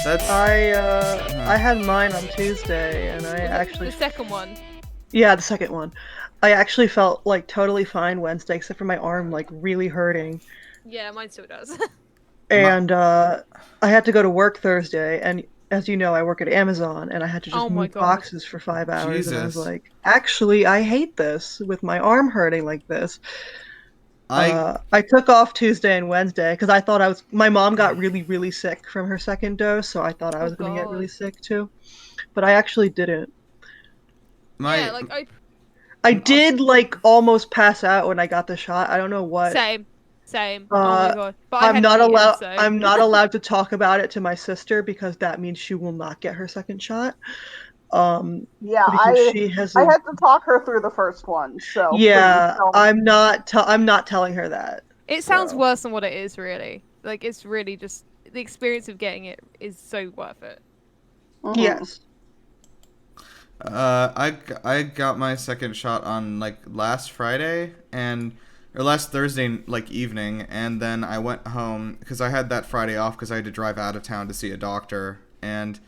I had mine on Tuesday, and I actually The second one. yeah, the second one. I actually felt like totally fine Wednesday, except for my arm like really hurting, Yeah, mine still does. My, and I had to go to work Thursday, and as you know, I work at Amazon, and I had to just Oh my move god. boxes for 5 hours, and I was Jesus. like, actually, I hate this with my arm hurting like this. I I took off Tuesday and Wednesday because I thought my mom got really, really sick from her second dose, so I thought I Oh was going to get really god. sick too. But I actually didn't. Yeah, my like I I did like almost pass out when I got the shot. I don't know what. same. Same. Oh my Uh, god. But I hadn't eaten, so I'm not allowed to talk about it to my sister because that means she will not get her second shot. Yeah, Because she has I a had to talk her through the first one, so please yeah. tell me. I'm not telling her that. it sounds So. worse than what it is really. Like it's really just the experience of getting it is so worth it. Mhm. Yes. I got my second shot on like last Friday or last Thursday like evening, and then I went home because I had that Friday off because I had to drive out of town to see a doctor, and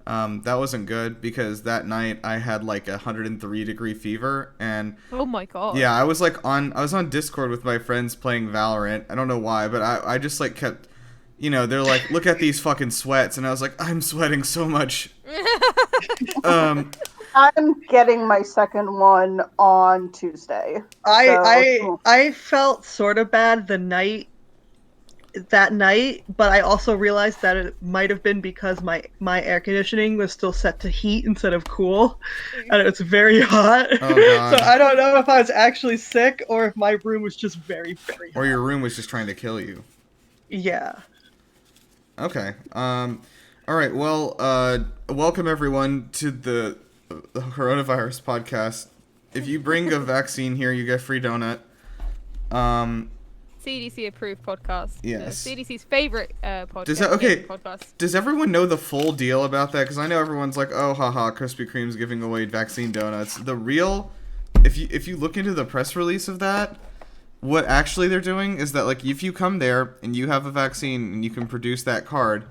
that wasn't good because that night I had like 103-degree fever, and Oh my god. yeah, I was on Discord with my friends playing Valorant. I don't know why, but I just like kept, they're like, look at these fucking sweats, and I was like, I'm sweating so much. I'm getting my second one on Tuesday. I felt sort of bad that night, but I also realized that it might have been because my air conditioning was still set to heat instead of cool, and it's very hot. Oh, God. So I don't know if I was actually sick or if my room was just very, very hot. Or your room was just trying to kill you. Yeah. Okay. All right. Well, welcome everyone to the coronavirus podcast. If you bring a vaccine here, you get a free donut. CDC approved podcast. Yes. CDC's favorite podcast. Podcast. Does everyone know the full deal about that? Because I know everyone's like, oh, haha, Krispy Kreme's giving away vaccine donuts. The real, if you look into the press release of that, what actually they're doing is that, like, if you come there and you have a vaccine and you can produce that card,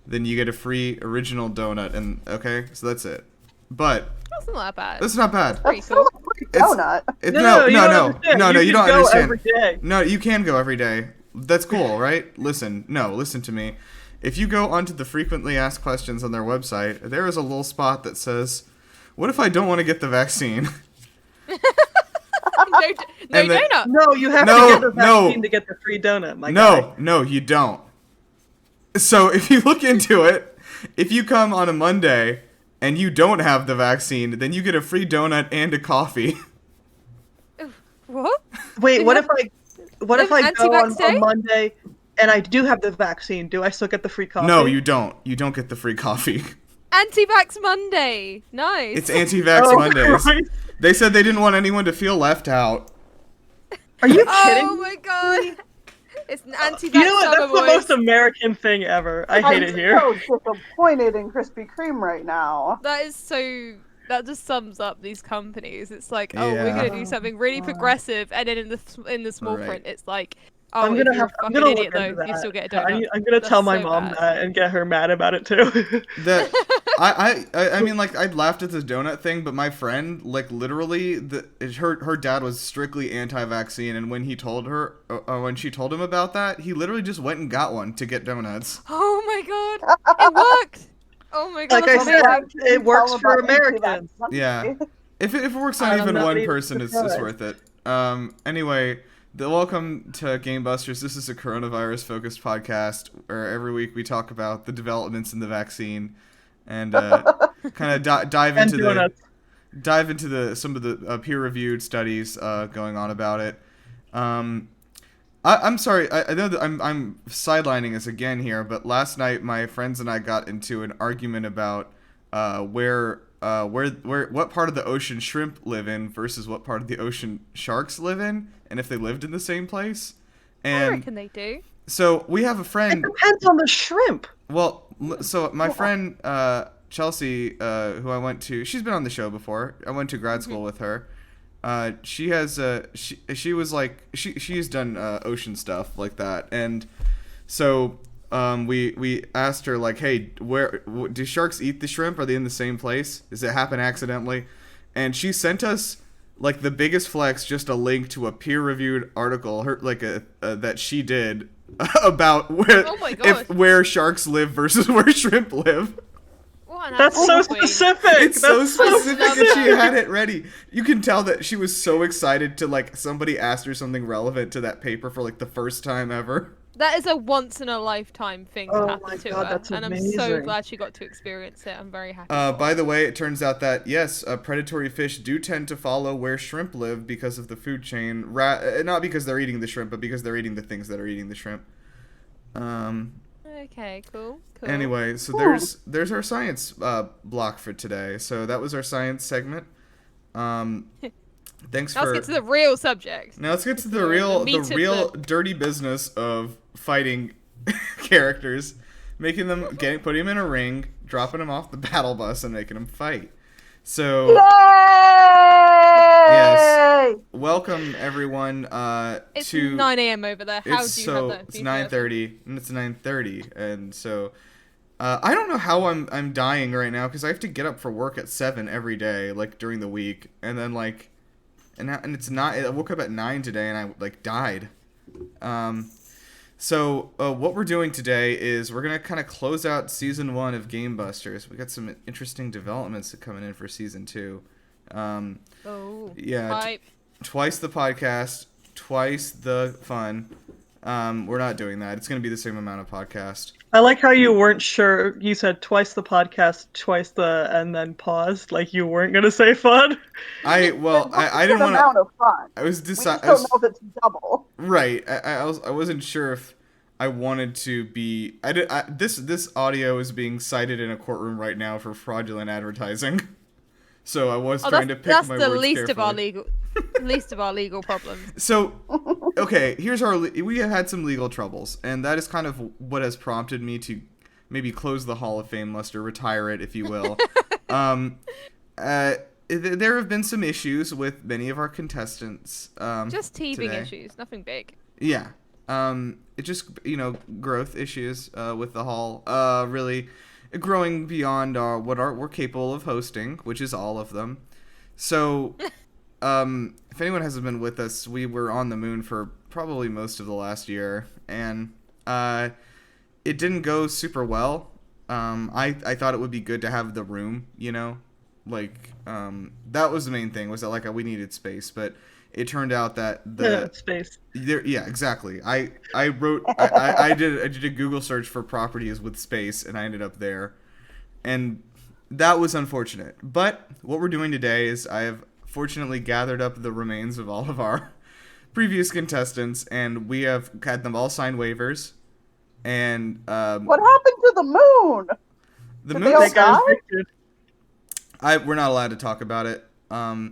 then you get a free original donut. And okay, so that's it. But That's not that bad. that's not bad. Pretty That's cool. still a free donut. No, you don't understand. you can don't go understand. every day. No, you can go every day. That's cool, right? Listen to me. If you go onto the frequently asked questions on their website, there is a little spot that says, "What if I don't want to get the vaccine?" no And then- donut. No, you have No, to get the vaccine no. to get the free donut, my guy. No, you don't. So if you look into it, if you come on a Monday and you don't have the vaccine, then you get a free donut and a coffee. What? Wait, what if I go Anti-vax day? on Monday and I do have the vaccine? Do I still get the free coffee? No, you don't. You don't get the free coffee. Anti-vax Monday. Nice. It's anti-vax Oh, Mondays. Christ. They said they didn't want anyone to feel left out. Are you kidding? Oh my god. It's an anti-vax You know what? summer, That's the boys. most American thing ever. I hate it here. I'm so disappointed in Krispy Kreme right now. That is so. That just sums up these companies. It's like, oh, we're Yeah. gonna do something really progressive, and then in the small Right. print, it's like, oh, I'm if gonna you're a I'm fucking gonna idiot look into though, you that. still get a donut. I'm gonna That's tell my so mom bad. that and get her mad about it too. That I mean, like, I laughed at this donut thing, but my friend, like, literally, her dad was strictly anti-vaccine, and when he told her, when she told him about that, he literally just went and got one to get donuts. Oh my god, it worked. Oh my god, Like I that's said, amazing. it works Tell for about anti-vax Americans. Monday. Yeah. If it works on I'm even not one even person, it's surprised. worth it. Anyway, welcome to GameBusters. This is a coronavirus-focused podcast where every week we talk about the developments in the vaccine and kind of dive And into donuts. some of the peer-reviewed studies going on about it. I'm sorry. I know that I'm sidelining us again here, but last night my friends and I got into an argument about what part of the ocean shrimp live in versus what part of the ocean sharks live in, and if they lived in the same place. I And reckon they do. so we have a It friend. depends on the shrimp. Well, so my friend Chelsea, who I went to, she's been on the show before. I went to grad school with her. She has she was like she's done ocean stuff like that, and so we asked her like, hey, do sharks eat the shrimp? Are they in the same place? Does it happen accidentally? And she sent us like the biggest flex, just a link to a peer-reviewed article, that she did about Oh my God. where sharks live versus where shrimp live. What an That's so absolute queen. specific. It's so That's specific love that she that. had it ready. You can tell that she was so excited to like somebody asked her something relevant to that paper for like the first time ever. That is a once in a lifetime thing to Oh happen my to God, her, that's and I'm so amazing. glad she got to experience it. I'm very happy. for By her. the way, it turns out that yes, predatory fish do tend to follow where shrimp live because of the food chain. Not because they're eating the shrimp, but because they're eating the things that are eating the shrimp. Okay, cool. Anyway, so Cool. there's our science block for today. So that was our science segment. Thanks Now for. let's get to the real subject. Now let's get to the The real meat of real the- dirty business of fighting characters, making them putting them in a ring, dropping them off the battle bus, and making them fight. So Yay! Yes. Welcome everyone It's to 9 a.m. over there. How it's do you so have that? it's 9:30 and it's 9:30 and so I don't know how I'm dying right now because I have to get up for work at 7 every day like during the week and then like and it's not I woke up at 9 today and I like died. So what we're doing today is we're gonna kind of close out season 1 of GameBusters. We got some interesting developments coming in for season 2. Oh. Yeah, Hype. twice the podcast, twice the fun. We're not doing that. It's gonna be the same amount of podcast. I like how you weren't sure. You said twice the podcast, twice the, and then paused. Like you weren't gonna say fun. I didn't want to. Amount of fun. I was We just deciding. don't know if it's double. Right. I wasn't sure if I wanted to be. This audio is being cited in a courtroom right now for fraudulent advertising. So I was trying to pick that's my the words least carefully. of our legal problems. So, okay, here's we have had some legal troubles, and that is kind of what has prompted me to maybe close the Hall of Fameluster, retire it, if you will. There have been some issues with many of our contestants. Just teething today. issues, nothing big. Yeah. It just, growth issues with the Hall, really growing beyond what we're capable of hosting, which is all of them. So, if anyone hasn't been with us, we were on the moon for probably most of the last year, and it didn't go super well. I thought it would be good to have the room, that was the main thing, was that like we needed space, but it turned out that Space. yeah, exactly. I did a Google search for properties with space, and I ended up there, and that was unfortunate. But what we're doing today is I have fortunately gathered up the remains of all of our previous contestants, and we have had them all sign waivers. And What happened to the moon? the Did moon. they all They got die? evicted. We're not allowed to talk about it. Uh,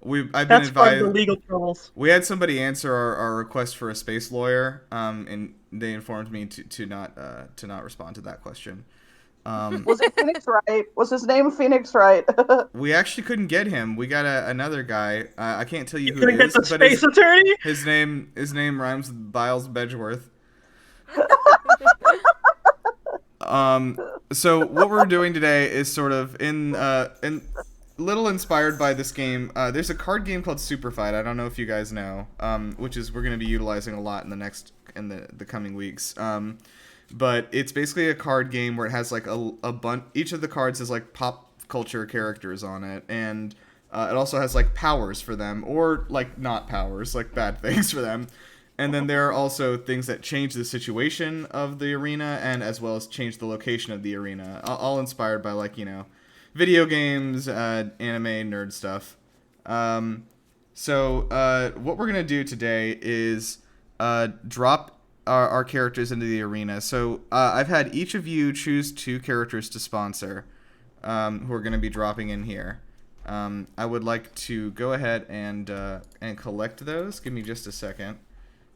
I've been That's part of advised. the legal troubles. We had somebody answer our request for a space lawyer, and they informed me to not respond to that question. was it Phoenix Wright? Was his name Phoenix Wright? We actually couldn't get him. We got another guy. I can't tell you You who couldn't it get is, the but space attorney? his name rhymes with Biles Bedgeworth. So what we're doing today is sort of in little inspired by this game. There's a card game called Superfight. I don't know if you guys know, which is we're going to be utilizing a lot in the coming weeks. But it's basically a card game where it has like a bunch. Each of the cards has like pop culture characters on it, and it also has like powers for them, or like not powers, like bad things for them. And then there are also things that change the situation of the arena, and as well as change the location of the arena. All inspired by like video games, anime, nerd stuff. So what we're gonna do today is drop our characters into the arena. So I've had each of you choose 2 characters to sponsor, who are going to be dropping in here. I would like to go ahead and collect those. Give me just a second.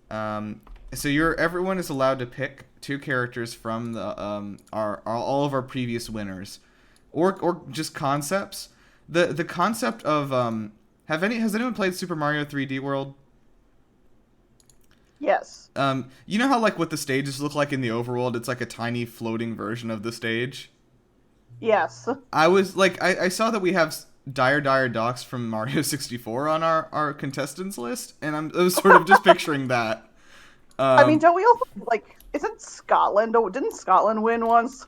So everyone is allowed to pick 2 characters from the all of our previous winners, or just concepts. The concept of has anyone played Super Mario 3D World? Yes. You know how like what the stages look like in the overworld? It's like a tiny floating version of the stage. Yes. I was like, I saw that we have Dire Docks from Mario 64 on our contestants list, and I was sort of just picturing that. I mean, don't we also, like, isn't Scotland, didn't Scotland win once?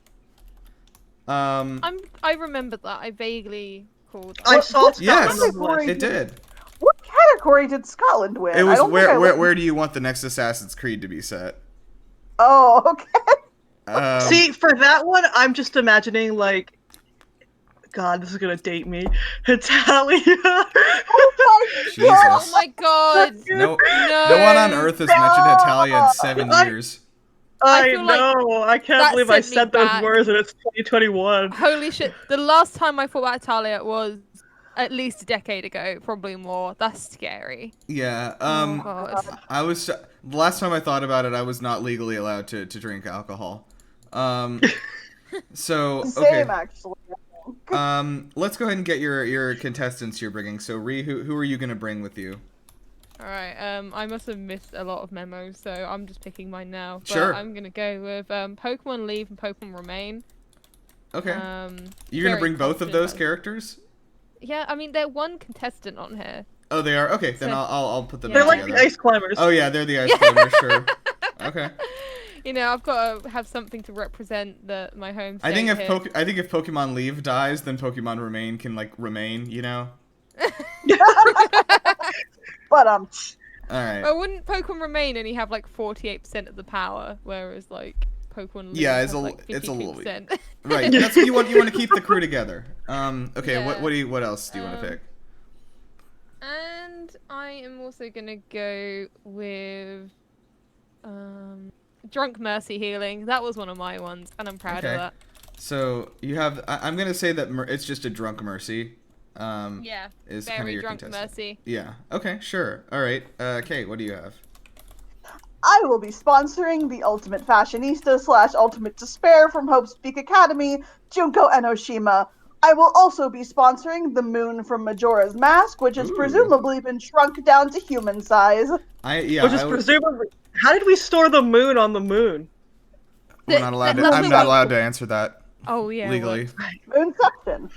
I remember that. I vaguely called. I saw Yes, Scotland on the list. it did. What category did Scotland win? It I was don't think I where do you want the next Assassin's Creed to be set? Oh, okay. See, for that one, I'm just imagining like, God, this is gonna date me. Italia. Jesus. Oh my god! No No one on Earth has mentioned Italia in 7 years. I I feel like know. I can't that believe I sent me said those back. words, and it's 2021. Holy shit! The last time I thought about Italia was at least a decade ago, probably more. That's scary. Yeah. Oh god. I was the last time I thought about it, I was not legally allowed to drink alcohol. So okay. Same, actually. Let's go ahead and get your contestants you're bringing. So Ree, who are you gonna bring with you? All right. I must have missed a lot of memos, so I'm just picking mine now. But Sure. I'm gonna go with Pokemon Leave and Pokemon Remain. Okay. You're gonna very bring both of confident those about- characters? Yeah, I mean they're one contestant on here. Oh, they are. Okay, then So- I'll put them Yeah. They're in like together. the ice climbers. Oh yeah, they're the ice climbers. Sure. Okay. You know, I've got to have something to represent my home state I think if here. I think if Pokemon Leave dies, then Pokemon Remain can like remain. You know. But, All right. Well, wouldn't Pokemon Remain only have like 48% of the power, whereas like Pokemon Leave Yeah, has, it's like it's a little 52%. Right. That's what you want. You want to keep the crew together. Okay. Yeah. What else do you want to pick? And I am also gonna go with Drunk Mercy Healing. That was one of my ones, and I'm proud Okay. of that. So you have. I'm gonna say that it's just a drunk mercy. Yeah, Is kind of very your Drunk contestant. Mercy. Yeah. Okay. Sure. All right. Kate, what do you have? I will be sponsoring the Ultimate Fashionista / Ultimate Despair from Hope's Peak Academy, Junko Enoshima. I will also be sponsoring the Moon from Majora's Mask, which has Ooh. presumably been shrunk down to human size. Which is presumably. How did we store the moon on the moon? We're not allowed to, That's I'm the not one- allowed to answer that Oh yeah, legally. Moonception.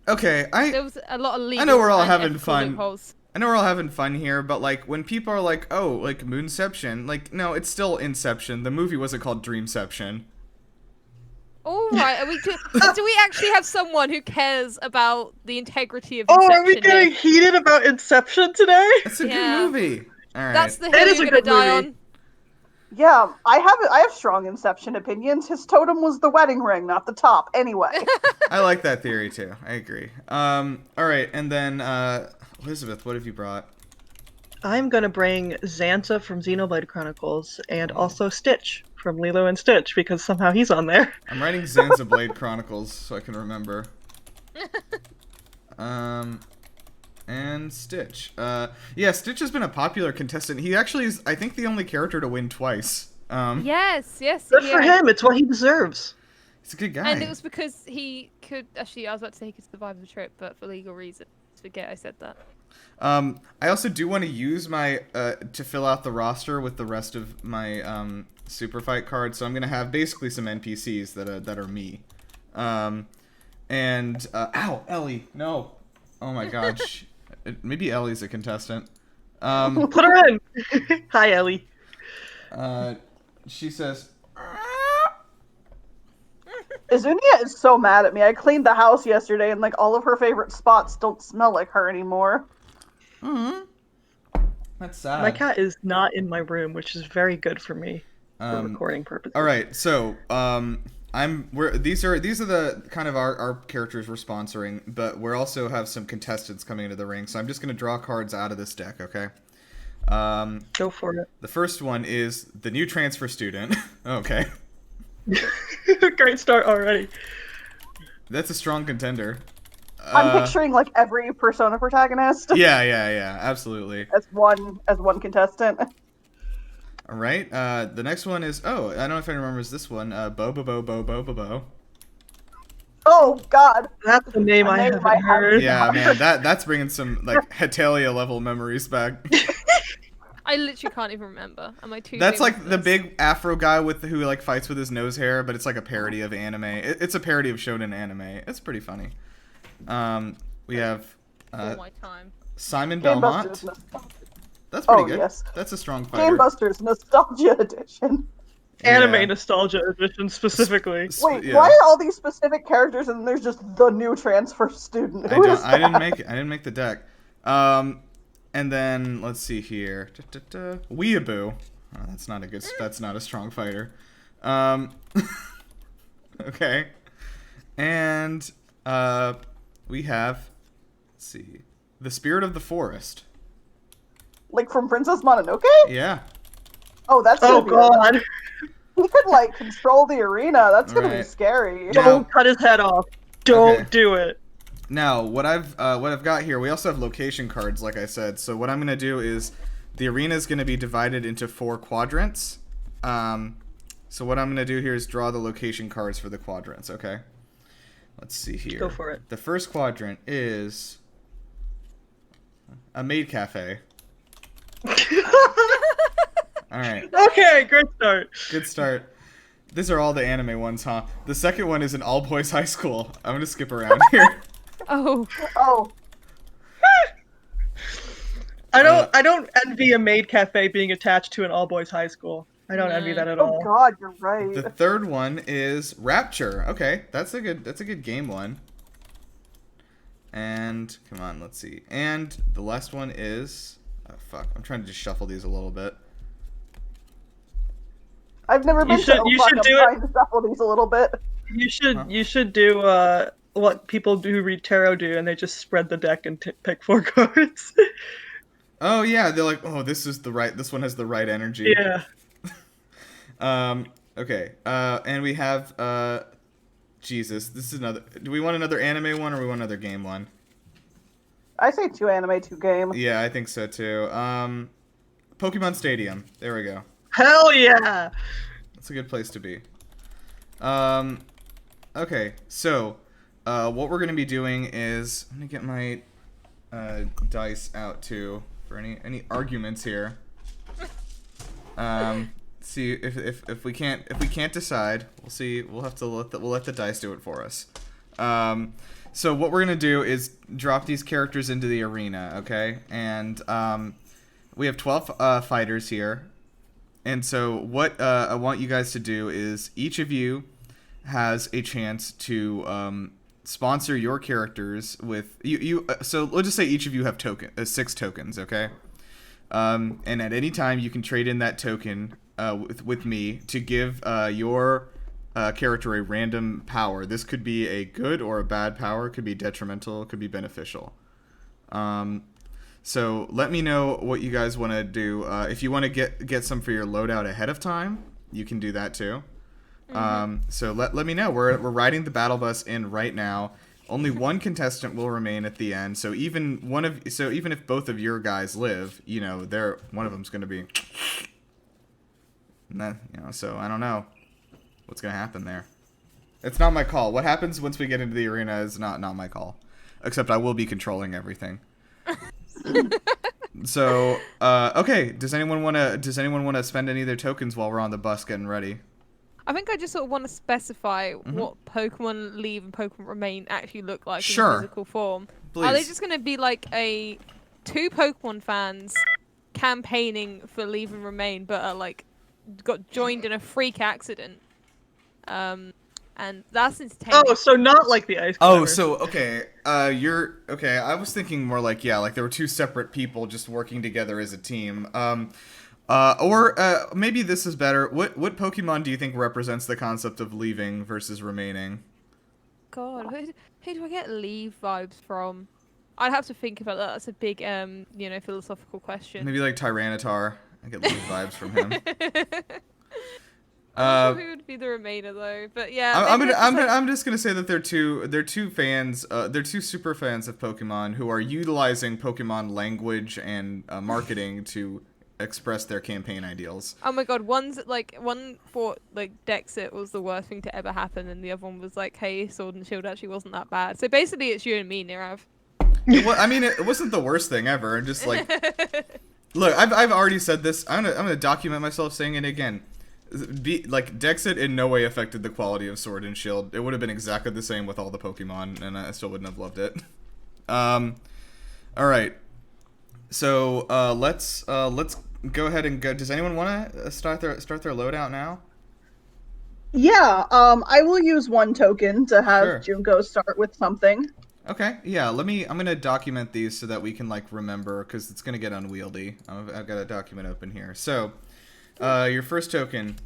Okay. There was a lot of legal. I know we're all and having ethical fun. loopholes. I know we're all having fun here, but like when people are like, "Oh, like Moonception," like no, it's still Inception. The movie wasn't called Dreamception. All right, do we actually have someone who cares about the integrity of Oh, Inception are we getting here? heated about Inception today? It's a Yeah. good movie. All right. That's the It hill is you're a gonna good die movie. on. Yeah, I have strong Inception opinions. His totem was the wedding ring, not the top. Anyway. I like that theory too. I agree. All right, and then Elizabeth, what have you brought? I'm gonna bring Xanta from Xenoblade Chronicles and also Stitch from Lilo and Stitch because somehow he's on there. I'm writing Zanza Blade Chronicles so I can remember. And Stitch. Yeah, Stitch has been a popular contestant. He actually is, I think, the only character to win twice. Yes. Good for him. It's what he deserves. He's a good guy. And it was because he could. Actually, I was about to say he could survive the trip, but for legal reasons. Forget I said that. I also do want to use my to fill out the roster with the rest of my Superfight cards. So I'm gonna have basically some NPCs that are me. Ow, Ellie, no. Oh my gosh. Maybe Ellie's a contestant. Put her in. Hi, Ellie. She says. Izunia is so mad at me. I cleaned the house yesterday and like all of her favorite spots don't smell like her anymore. That's sad. My cat is not in my room, which is very good for me for recording purposes. All right, so these are the kind of our characters we're sponsoring, but we're also have some contestants coming into the ring. So I'm just gonna draw cards out of this deck, okay? Go for it. The first one is the new transfer student. Okay, Great start already. that's a strong contender. I'm picturing like every Persona protagonist Yeah, absolutely. as one contestant. All right, the next one is I don't know if anyone remembers this one. Bo. Oh God. That's the name I haven't heard. Yeah, man, that's bringing some like Hetalia level memories back. I literally can't even remember. Am I too? That's big like for the this? big afro guy who like fights with his nose hair, but it's like a parody of anime. It's a parody of shonen anime. It's pretty funny. We have For my time. Simon Game Belmont. Busters Nostalgia. That's pretty good. Yes. That's a strong fighter. Game Busters Nostalgia Edition. Anime Yeah. nostalgia edition specifically. Wait, Yeah. why are all these specific characters and there's just the new transfer student? I Who don't. is I didn't that? make it. I didn't make the deck. And then let's see here. Weeaboo. Oh, that's not a good. That's not a strong fighter. Okay. And we have. Let's see. The Spirit of the Forest. Like from Princess Mononoke? Yeah. Oh, that's Oh gonna be god. He could like control the arena. That's gonna be Right. scary. Yeah. Don't cut his head off. Don't Okay. do it. Now, what I've got here, we also have location cards, like I said. So what I'm gonna do is, the arena is gonna be divided into 4 quadrants. So what I'm gonna do here is draw the location cards for the quadrants. Okay. Let's see here. Go for it. The first quadrant is a maid cafe. All right. Okay, great start. Good start. These are all the anime ones, huh? The second one is an all boys high school. I'm gonna skip around here. Oh. Oh, I don't envy a maid cafe being attached to an all boys high school. I don't envy that at oh all. God, you're right. The third one is Rapture. Okay, that's a good game one. And come on, let's see. And the last one is fuck. I'm trying to just shuffle these a little bit. I've never been should- to you Oaxaca. should I'm do trying to shuffle these a little bit. You should do what people do read tarot do, and they just spread the deck and pick 4 cards. Oh yeah, they're like, oh, this one has the right energy. Yeah. Okay. And we have Jesus. This is another. Do we want another anime one or we want another game one? I say 2 anime, 2 game. Yeah, I think so too. Pokemon Stadium. There we go. Hell yeah. That's a good place to be. Okay, so what we're gonna be doing is I'm gonna get my dice out too for any arguments here. See if we can't decide, we'll see. We'll have to let the dice do it for us. So what we're gonna do is drop these characters into the arena, okay? And we have 12 fighters here. And so what I want you guys to do is each of you has a chance to sponsor your characters with you. So let's just say each of you have 6 tokens, okay? And at any time you can trade in that token with me to give your character a random power. This could be a good or a bad power. It could be detrimental. It could be beneficial. So let me know what you guys want to do. If you want to get some for your loadout ahead of time, you can do that too. So let me know. We're riding the battle bus in right now. Only one contestant will remain at the end. So even if both of your guys live, you know, one of them's going to be. So I don't know what's going to happen there. It's not my call. What happens once we get into the arena is not my call. Except I will be controlling everything. So, okay. Does anyone want to spend any of their tokens while we're on the bus getting ready? I think I just sort of want to specify what Pokemon Leave and Pokemon Remain actually look like Sure. in physical form. Please. Are they just going to be like two Pokemon fans campaigning for Leave and Remain, but are like got joined in a freak accident? And that's entertaining. Oh, so not like the ice Oh, climbers. so okay. You're okay. I was thinking more like like there were 2 separate people just working together as a team. Or maybe this is better. What Pokemon do you think represents the concept of leaving versus remaining? God, who do I get Leave vibes from? I'd have to think about that. That's a big, philosophical question. Maybe like Tyranitar. I get leave vibes from him. I'm not sure who would be the remainder though, but yeah. I'm just gonna say that they're two fans. They're 2 super fans of Pokemon who are utilizing Pokemon language and marketing to express their campaign ideals. Oh my god, one thought like Dexit was the worst thing to ever happen, and the other one was like, hey, Sword and Shield actually wasn't that bad. So basically, it's you and me, Nirav. Well, I mean, it wasn't the worst thing ever. Just like Look, I've already said this. I'm gonna document myself saying it again. Dexit in no way affected the quality of Sword and Shield. It would have been exactly the same with all the Pokemon, and I still wouldn't have loved it. All right. So let's go ahead and go. Does anyone want to start their loadout now? Yeah, I will use one token to have Sure. Junko start with something. Okay, yeah, I'm gonna document these so that we can, like, remember, because it's gonna get unwieldy. I've got a document open here. So, your first token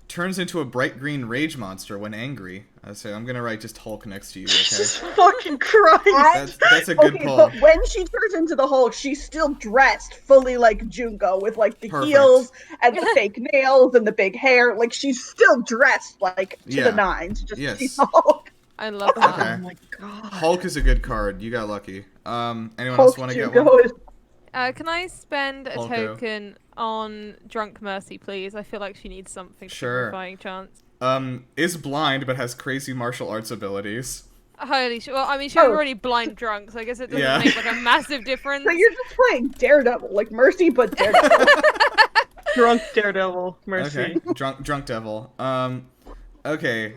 turns into a bright green rage monster when angry. So I'm gonna write just Hulk next to you, okay? Jesus fucking Christ. That's a good Okay, pull. but when she turns into the Hulk, she's still dressed fully like Junko, with like the Perfect. heels and the fake nails and the big hair. Like she's still dressed like to Yeah. the nines. Just Yes. she's the Hulk. I love that. Okay. Oh my god. Hulk is a good card. You got lucky. Anyone else Hulk want to get Junko one? is Can I spend a Hulko. token on Drunk Mercy, please? I feel like she needs something to Sure. give her a fighting chance. Is blind but has crazy martial arts abilities. Holy shit. Well, I mean, she was Oh. already blind drunk, so I guess it doesn't Yeah. make like a massive difference. So you're just playing Daredevil, like Mercy, but Daredevil. Drunk Daredevil, mercy. Okay. Drunk devil. Okay.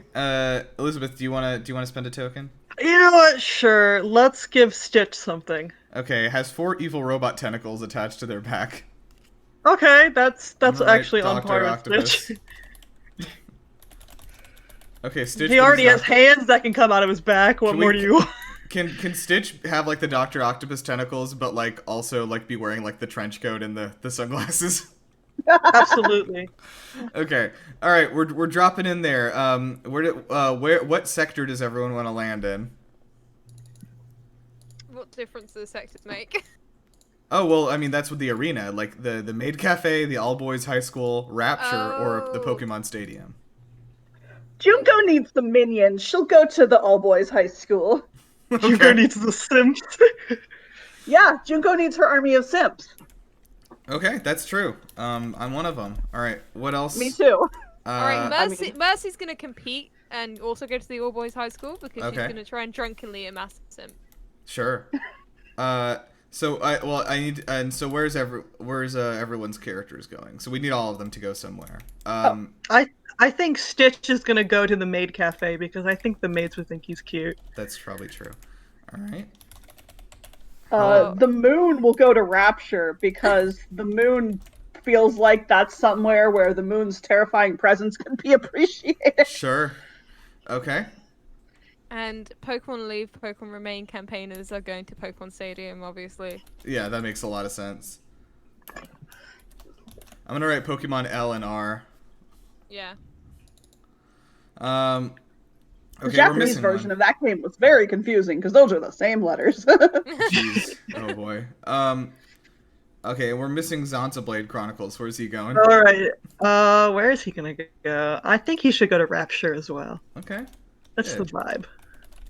Elizabeth, do you wanna spend a token? You know what? Sure. Let's give Stitch something. Okay, it has 4 evil robot tentacles attached to their back. Okay, that's Alright, actually on Dr. par with Octopus. Stitch. Okay, Stitch. He already has Dr. hands that can come out of his back. What Can more we- do you want? Can Stitch have like the Dr. Octopus tentacles, but like also like be wearing like the trench coat and the sunglasses? Absolutely. Okay, all right, we're dropping in there. What sector does everyone want to land in? What difference do the sectors make? Oh well, I mean that's with the arena, like the Maid Cafe, the All Boys High School, Rapture, or the Oh. Pokemon Stadium. Junko needs the minions. She'll go to the all boys high school. Junko needs the simps. Yeah, Junko needs her army of simps. Okay, that's true. I'm one of them. All right, what else? Me too. Alright, Uh, Mercy's gonna compete and also go to the All Boys High School because she's Okay. gonna try and drunkenly amass sim. Sure. So I need, and so where's everyone's characters going? So we need all of them to go somewhere. I think Stitch is gonna go to the maid cafe because I think the maids would think he's cute. That's probably true. All right. The moon will go to Rapture because the moon feels like that's somewhere where the moon's terrifying presence can be appreciated. Sure. Okay. And Pokemon Leave, Pokemon Remain campaigners are going to Pokemon Stadium, obviously. Yeah, that makes a lot of sense. I'm gonna write Pokemon L and R. Yeah. The Okay, we're Japanese missing version one. of that game was very confusing because those are the same letters. Jeez. Oh boy. Okay, we're missing Zonta Blade Chronicles. Where's he going? All right. Where is he gonna go? I think he should go to Rapture as well. Okay. That's Good. the vibe.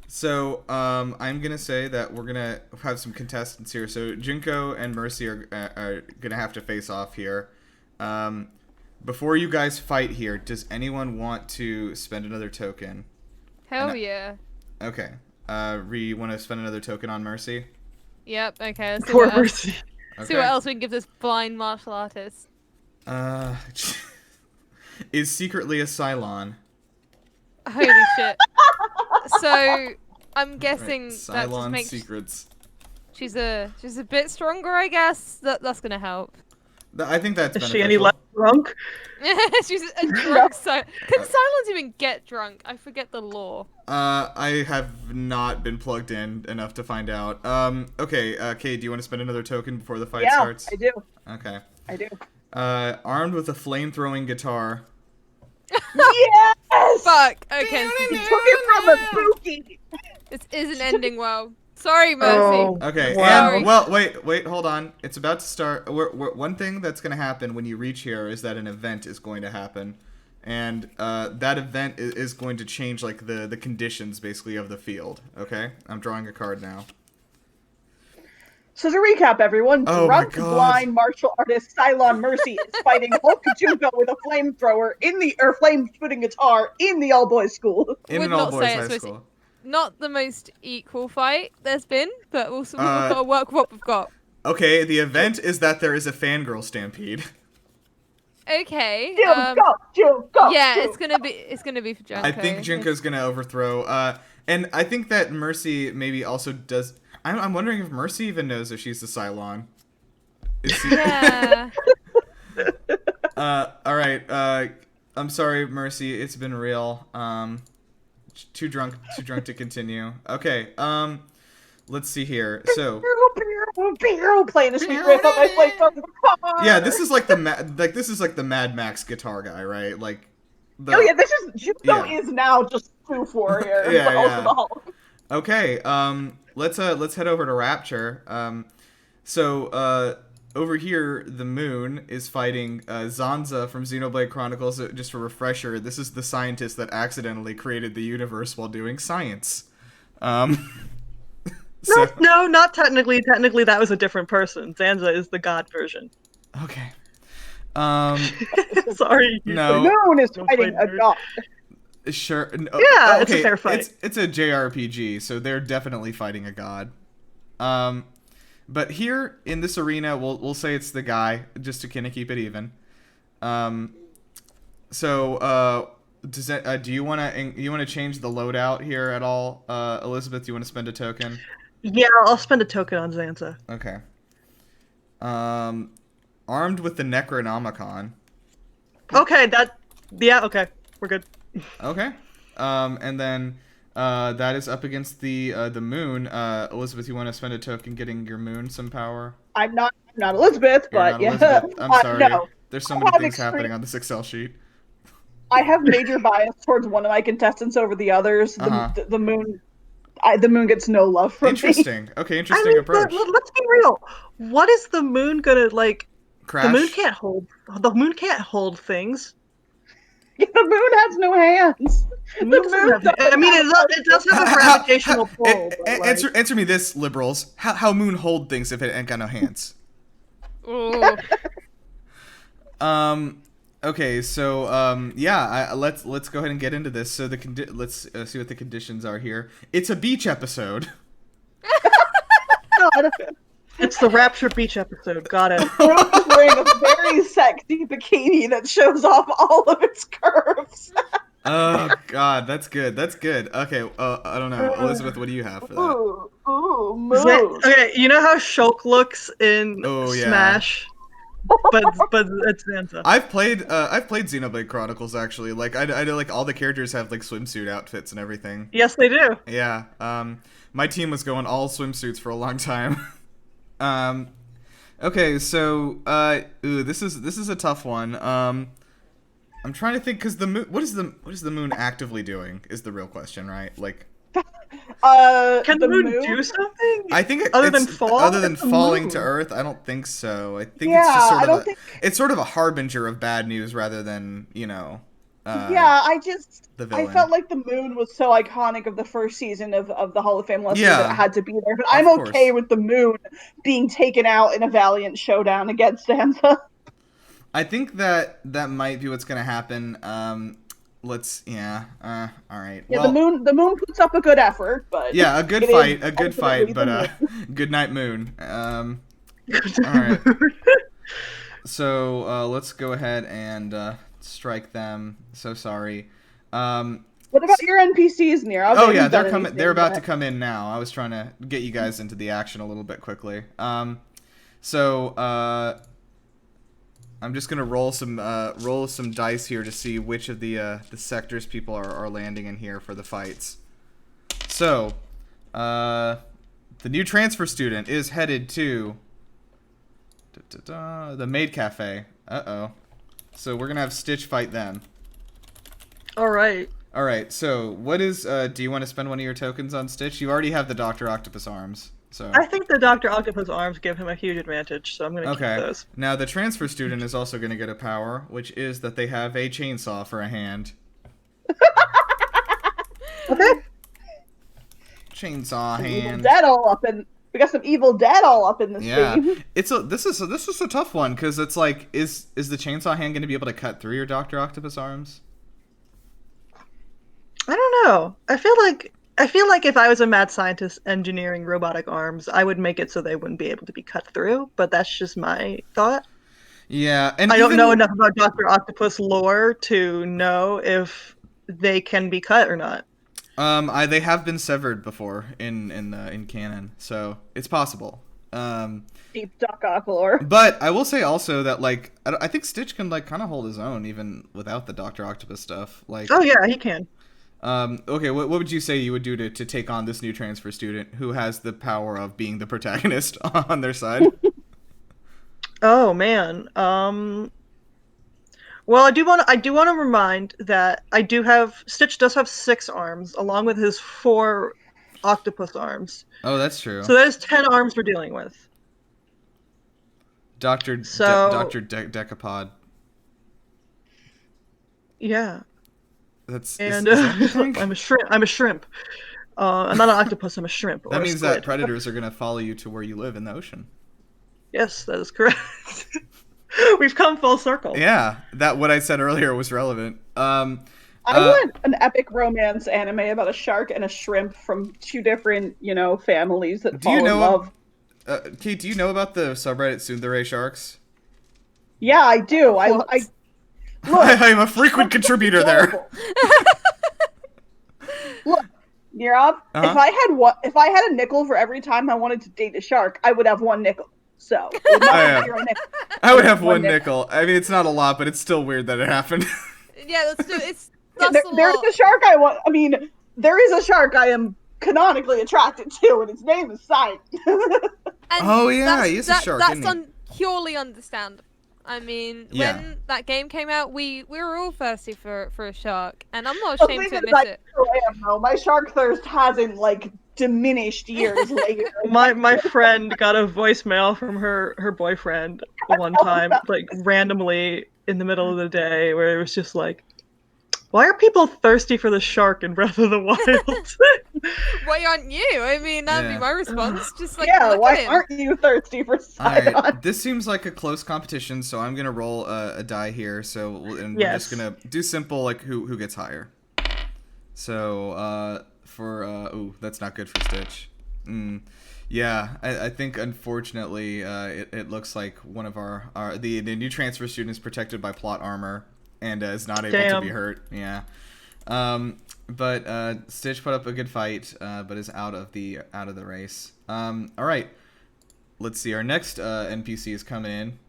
So, I'm gonna say that we're gonna have some contestants here. So, Junko and Mercy are gonna have to face off here. Before you guys fight here, does anyone want to spend another token? Hell And yeah. Okay. Ree, you want to spend another token on Mercy? Yep, okay. Let's see Poor what, else, Mercy. see what else we can give this blind martial artist. Is secretly a Cylon. Holy shit. So, I'm guessing Right. that just Cylon makes secrets. she's a bit stronger, I guess. That's gonna help. I think that's Is beneficial. she any less drunk? She's a drunk Can Cylons even get drunk? I forget the law. I have not been plugged in enough to find out. Okay, Kate, do you want to spend another token before the fight Yeah, starts? I do. Okay. I do. Armed with a flame-throwing guitar. Yes! Fuck. Okay, He took it from a Buki. this isn't ending well. Sorry, Mercy. Oh, Okay, wow. and, well, wait, hold on. It's about to start. One thing that's going to happen when you reach here is that an event is going to happen. And that event is going to change, like, the conditions, basically, of the field. Okay? I'm drawing a card now. So to recap, everyone, Oh my drunk, God. blind martial artist Cylon Mercy is fighting Hulk Junko with a flamethrower flame-spitting guitar in the all-boys school. In Would an not all-boys say high it's school. Not the most equal fight there's been, but we've got to work with what we've got. Okay, the event is that there is a fangirl stampede. Okay. Junko. Yeah, it's gonna be for Junko. I think Junko's gonna overthrow. And I think that Mercy maybe also does. I'm wondering if Mercy even knows if she's the Cylon. Yeah. All right. I'm sorry, Mercy. It's been real. Too drunk to continue. Okay. Let's see here. So. Playing a sweet riff on my flamethrower. Yeah, this is like the Mad Max guitar guy, right? Like. Oh yeah, this is Junko is now just True Warrior. Yeah, but also yeah. the Hulk. Okay. Let's head over to Rapture. So over here, the Moon is fighting Zanza from Xenoblade Chronicles. Just a refresher, this is the scientist that accidentally created the universe while doing science. No, not technically. Technically, that was a different person. Zanza is the god version. Okay. Sorry. No. The Moon is fighting a god. Sure. No, Yeah, okay, it's a fair fight. It's a JRPG, so they're definitely fighting a god. But here in this arena, we'll say it's the guy, just to kind of keep it even. Do you want to change the loadout here at all, Elizabeth? Do you want to spend a token? Yeah, I'll spend a token on Zanza. Okay. Armed with the Necronomicon. Okay, okay, we're good. Okay. And then that is up against the Moon. Elizabeth, you want to spend a token getting your Moon some power? I'm not Elizabeth, You're but not yeah. Elizabeth. I'm sorry. No. There's so many things happening on this Excel sheet. I have major bias towards one of my contestants over the others. The Moon. The Moon gets no love from me. Interesting. Okay, interesting approach. Let's be real. What is the Moon gonna like? Crash? The Moon can't hold. The Moon can't hold things. Yeah, the Moon has no hands. The Moon it does have a gravitational pull. Answer me this, liberals. How Moon hold things if it ain't got no hands? Ooh. Okay, so let's go ahead and get into this. So let's see what the conditions are here. It's a beach episode. God. It's the Rapture Beach episode. Got it. Rose is wearing a very sexy bikini that shows off all of its curves. Oh God, that's good. That's good. Okay, I don't know, Elizabeth. What do you have for that? Ooh, Moon. Okay, you know how Shulk looks in Yeah. Smash, but it's Zanza. I've played Xenoblade Chronicles actually. Like I know like all the characters have like swimsuit outfits and everything. Yes, they do. Yeah. My team was going all swimsuits for a long time. Okay, so this is a tough one. I'm trying to think because the Moon. What is the Moon actively doing? Is the real question, right? Like, Can the Moon do something? I think other than falling to Earth. I don't think so. I think it's just sort of it's sort of a harbinger of bad news rather than I felt like the Moon was so iconic of the first season of the Hall of Fameluster that it had to be there. But I'm okay with the Moon being taken out in a valiant showdown against Zanza. I think that might be what's gonna happen. All right. Yeah, well, the moon puts up a good effort, but yeah, a good fight, but good night, Moon. All right. So let's go ahead and strike them. So sorry. What about your NPCs, Nir? They're coming. They're about to come in now. I was trying to get you guys into the action a little bit quickly. I'm just gonna roll some dice here to see which of the sectors people are landing in here for the fights. So, the new transfer student is headed to the maid cafe. So we're gonna have Stitch fight them. All right. All right. So what is? Do you want to spend one of your tokens on Stitch? You already have the Dr. Octopus arms. So I think the Dr. Octopus arms give him a huge advantage, so I'm going to keep those. Now the transfer student is also going to get a power, which is that they have a chainsaw for a hand. Okay. Chainsaw hand. We got some Evil Dead all up in this thing. This is a tough one because it's like, is the chainsaw hand going to be able to cut through your Dr. Octopus arms? I don't know. I feel like I feel like if I was a mad scientist engineering robotic arms, I would make it so they wouldn't be able to be cut through, but that's just my thought. Yeah, and I don't even know enough about Dr. Octopus lore to know if they can be cut or not. they have been severed before in canon, so it's possible. Deep Doc Ock lore. But I will say also that like I think Stitch can like kind of hold his own even without the Doctor Octopus stuff. Like, Oh yeah, he can. okay, what would you say you would do to take on this new transfer student who has the power of being the protagonist on their side? Oh man. Well, I do want to remind that Stitch does have 6 arms along with his 4 octopus arms. Oh, that's true. So that is 10 arms we're dealing with. Doctor So Decapod. yeah. That's And is that anything? I'm a shrimp. I'm not an octopus. I'm a shrimp. Or That a means squid. that predators are gonna follow you to where you live in the ocean. Yes, that is correct. We've come full circle. Yeah, that what I said earlier was relevant. I want an epic romance anime about a shark and a shrimp from 2 different, families that Do you fall know in love. Kate, do you know about the subreddit Tsundere sharks? Yeah, I do. What? I I am a frequent contributor there. Look, Nirav, Uh-huh. if I had a nickel for every time I wanted to date a shark, I would have 1 nickel. So it would not be yeah. 0 nickel. I would have 1 nickel. I mean, it's not a lot, but it's still weird that it happened. Yeah, that's a There's lot. a shark I want. I mean, there is a shark I am canonically attracted to, and its name is Sight. And Oh, yeah, he is a shark, That's isn't purely understandable. I mean, Yeah. when that game came out, we were all thirsty for a shark, and I'm not The ashamed thing to is, admit I it. still am, though. My shark thirst hasn't diminished years later. My friend got a voicemail from her boyfriend one time, like randomly in the middle of the day, where it was just like, "Why are people thirsty for the shark in Breath of the Wild?" Why aren't you? I mean, that'd Yeah. be my response. Just like, Yeah, look why at him. aren't you thirsty for Alright, Sidon? this seems like a close competition, so I'm gonna roll a die here. And we're Yes. just gonna do simple, like who gets higher. So ooh, that's not good for Stitch. Yeah, I think unfortunately it looks like one of the new transfer student is protected by plot armor and is not able to be hurt. Yeah. But Stitch put up a good fight, but is out of the race. All right. Let's see. Our next NPC is coming in.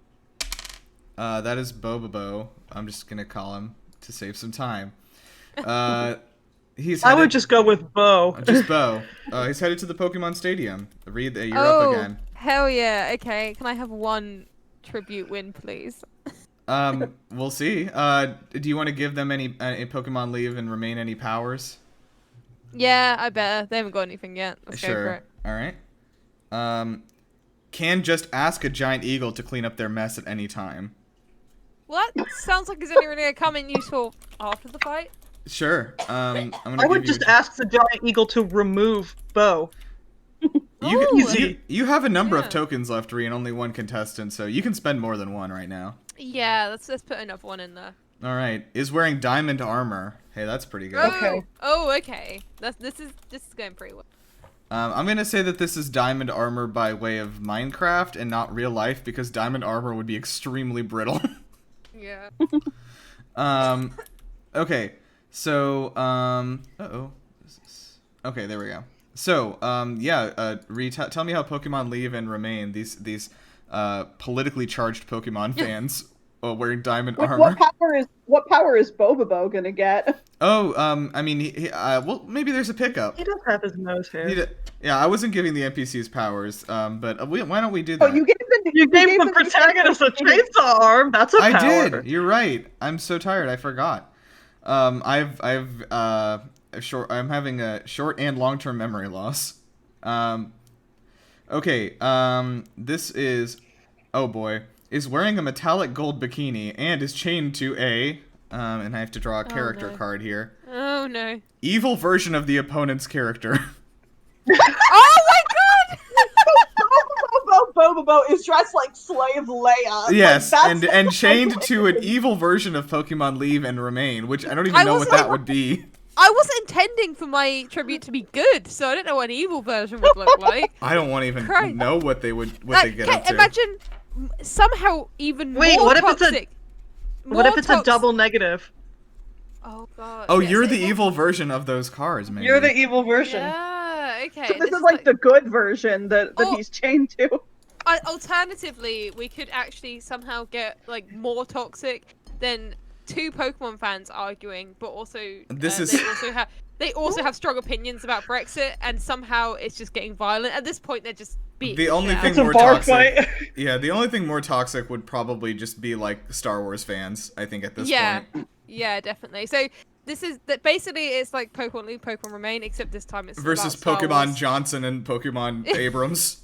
That is Bobobo. I'm just gonna call him to save some time. I would just go with Bo. Just Bo. He's headed to the Pokemon Stadium. Reed, you're Oh, up again. hell yeah. Okay, can I have 1 tribute win, please? We'll see. Do you want to give them any Pokemon leave and remain any powers? Yeah, I better. They haven't got anything yet. Let's go for Sure. it. All right. Can just ask a giant eagle to clean up their mess at any time. Well, that sounds like it's only really gonna come in useful after the fight. Sure. I'm gonna I would give just ask the giant eagle to remove Bo. you have a number of Yeah. tokens left, Ree, and only 1 contestant, so you can spend more than 1 right now. Yeah, let's put another 1 in there. All right. Is wearing diamond armor. Hey, that's pretty good. Okay. Oh, okay. This is going pretty well. I'm gonna say that this is diamond armor by way of Minecraft and not real life because diamond armor would be extremely brittle. Yeah. Okay. So, uh-oh. Okay, there we go. So, Ree, tell me how Pokemon leave and remain. These politically charged Pokemon fans wearing diamond armor. What power is Bobobo gonna get? Oh, I mean, well, maybe there's a pickup. He does have his nose hair. Yeah, I wasn't giving the NPCs powers, but why don't we do that? Oh, you gave the protagonist a chainsaw arm. That's a power. I did. You're right. I'm so tired. I forgot. I'm having a short and long-term memory loss. Okay. This is, oh boy, is wearing a metallic gold bikini and is chained to a, and I have to draw a character card here. Oh no. Evil version of the opponent's character. Oh my god! Bobobo is dressed like Slave Leia. Yes, Like, and chained to an evil version of Pokemon Leave and Remain, which I don't even know what that would be. I wasn't intending for my tribute to be good, so I don't know what an evil version would look like. I don't want to even Christ. know what they Like, get up to. imagine somehow even Wait, more what if it's a- toxic. What if it's a double negative? Oh god. Oh, yeah, you're so the it- evil version of those cars, maybe. You're the evil version. Yeah. Okay. So this is like the good version that Oh. he's chained to. Alternatively, we could actually somehow get like more toxic than two Pokemon fans arguing, but also This is- they also have strong opinions about Brexit, and somehow it's just getting violent. At this point, they're just beating The only shit thing It's a more bar toxic. fight. Yeah, the only thing more toxic would probably just be like Star Wars fans. I think at this point. Yeah, definitely. So this is that basically it's like Pokemon Leave, Pokemon Remain, except this time it's Versus about Star Pokemon Wars. Johnson and Pokemon Abrams.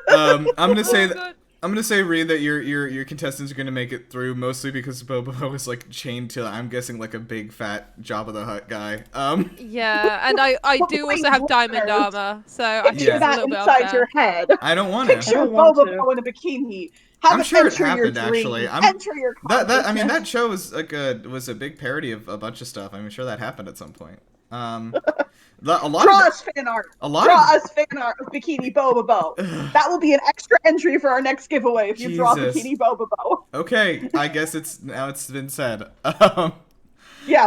I'm gonna say Oh, that. God. I'm gonna say, Reed, that your contestants are gonna make it through mostly because Bobo is like chained to, I'm guessing, like a big fat Jabba the Hutt guy. Yeah, and I But do wait, also have diamond listeners, armor, so I think Picture it's a that little bit inside unfair. your head. I don't want Picture to. don't want Bobo to. in a bikini. Have I'm it sure it enter your happened, dreams. actually. Enter your That I mean, that consciousness. show was like was a big parody of a bunch of stuff. I'm sure that happened at some point. A lot Draw of us fan art. a lot Draw of us fan art of Bikini Bobo. That will be an extra entry for our next giveaway if you draw Jesus. Bikini Bobo. okay. I guess it's been said. Yeah,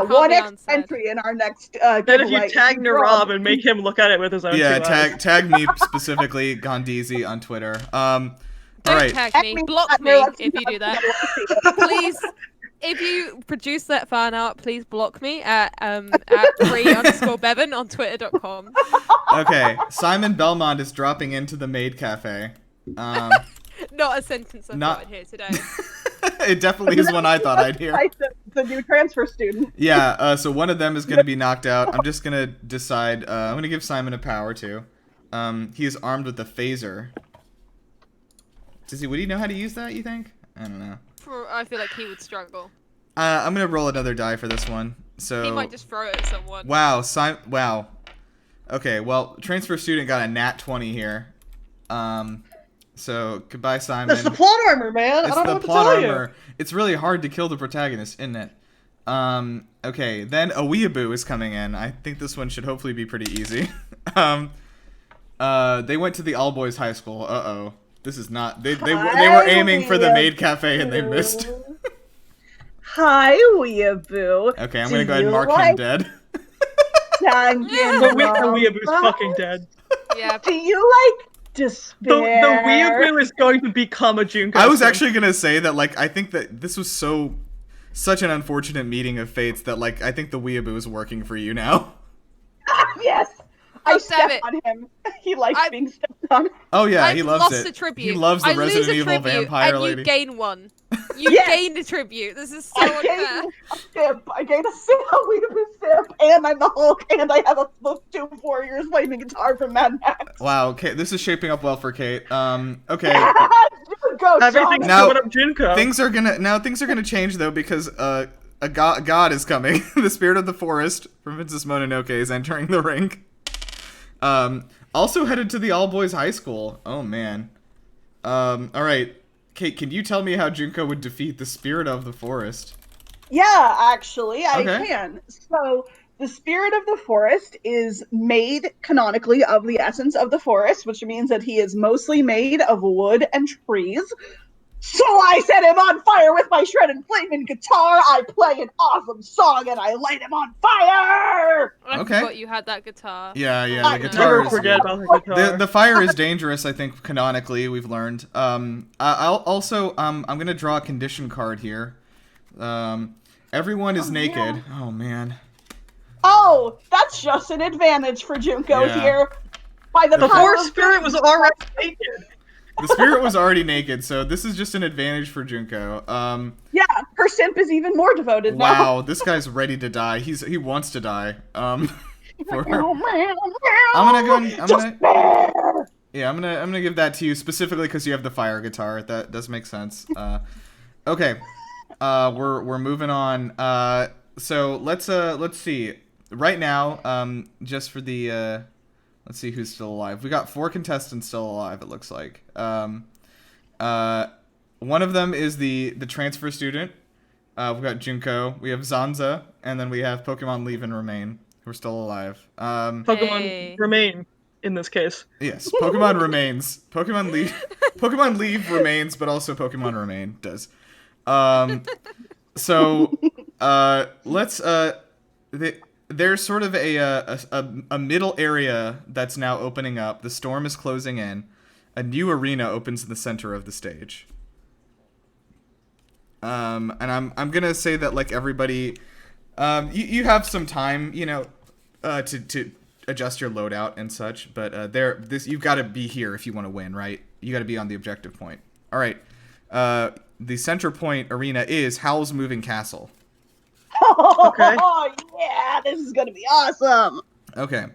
Can't one be extra unsaid. entry in our next Then giveaway. if you tag draw Narab and make him look at it with his own Yeah, two eyes. tag me specifically, Gondizi on Twitter. Don't Alright. tag Tag me, me block at me Mirror if you do that. Please, if you produce that fan art, please block me at free_Bevan on twitter.com. Okay, Simon Belmont is dropping into the maid cafe. Not a sentence I Not- thought I'd hear today. It definitely is one I thought I'd hear. Like the new transfer student. Yeah, so one of them is going to be knocked out. I'm just going to decide. I'm going to give Simon a power, too. He is armed with a phaser. Would he know how to use that, you think? I don't know. I feel like he would struggle. I'm going to roll another die for this one. So He might just throw it at someone. Wow, wow. Okay, well, transfer student got a nat 20 here. So goodbye, Simon. That's the plot armor, man. It's I don't know the what to plot tell armor. you. It's really hard to kill the protagonist, isn't it? Okay, then a weeaboo is coming in. I think this one should hopefully be pretty easy. They went to the all boys high school. Uh-oh. This is not they were aiming for the maid cafe and they missed. Hi, Weeaboo. Okay, I'm Do gonna go ahead and you mark like him dead. The weeaboo's fucking dead. Yeah, Do you like The despair? weeaboo is going to become a Junko. I was soon. actually gonna say that, like, I think that this was such an unfortunate meeting of fates that, like, I think the weeaboo is working for you now. Yes. Oh, I damn step it. on him. He likes I- being stepped on. Oh yeah, I've he loves lost it. a tribute. He loves the I lose Resident a Evil tribute, vampire and lady. you gain one. You Yes. gained a tribute. This is so I unfair. gained a sip. I gained a sip, a Weeaboo sip, and I'm the Hulk, and I have the two warriors playing the guitar from Mad Max. Wow, Kate, this is shaping up well for Kate. Okay. Go, Everything's John. Now- going up Junko. Things are gonna change though because a god is coming. The spirit of the forest from Princess Mononoke is entering the ring. Also headed to the all boys high school. Oh man. All right, Kate, can you tell me how Junko would defeat the spirit of the forest? Yeah, actually, I Okay. can. So, the spirit of the forest is made canonically of the essence of the forest, which means that he is mostly made of wood and trees. So I set him on fire with my shredded flaming guitar. I play an awesome song and I light him on fire. I Okay. forgot you had that guitar. Yeah, I the never guitar Never is... forget about the guitar. The fire is dangerous, I think, canonically, we've learned. I'll also, I'm gonna draw a condition card here. Everyone is naked. Oh, man. Oh, that's just an advantage for Junko Yeah. here. By the The power forest of spirit was already naked. The spirit was already naked, so this is just an advantage for Junko. Yeah, her simp is even more devoted now. Wow, this guy's ready to die. He wants to die. For her. I'm I'm gonna give that to you specifically because you have the fire guitar. That does make sense. Okay, we're moving on. So let's see. Right now, just for the let's see who's still alive. We got 4 contestants still alive. It looks like. One of them is the transfer student. We've got Junko. We have Zanza, and then we have Pokemon Leave and Remain, who are still alive. Pokemon Hey. remain in this case. Yes, Pokemon remains. Pokemon Leave. Pokemon Leave remains, but also Pokemon Remain does. So let's there's sort of a middle area that's now opening up. The storm is closing in. A new arena opens in the center of the stage. And I'm gonna say that like everybody, you have some time, to adjust your loadout and such. But you've got to be here if you want to win, right? You got to be on the objective point. All right. The center point arena is Howl's Moving Castle. Okay. Oh, yeah, this is gonna be awesome. Okay.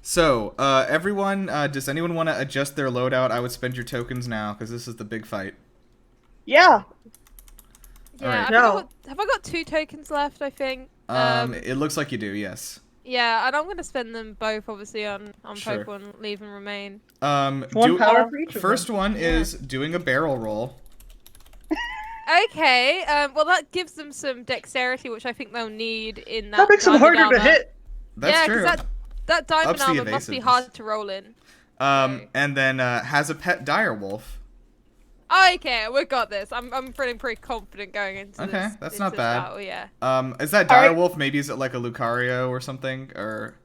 So, everyone, does anyone want to adjust their loadout? I would spend your tokens now, because this is the big fight. Yeah. Yeah, Alright. have I got 2 tokens left, I think? It looks like you do, yes. Yeah, and I'm going to spend them both, obviously, on Sure. Pokemon Leave and Remain. One power for each of First them. one is doing a barrel roll. Okay, well, that gives them some dexterity, which I think they'll need in that That makes them diamond harder to armor. hit. That's yeah, true. that diamond Ups the armor must be evasiveness. hard to roll in. And then has a pet direwolf. Okay, we got this. I'm feeling pretty confident going into Okay, this. that's into not this bad. battle, yeah. Is that All right. direwolf? Maybe is it like a Lucario or something? Or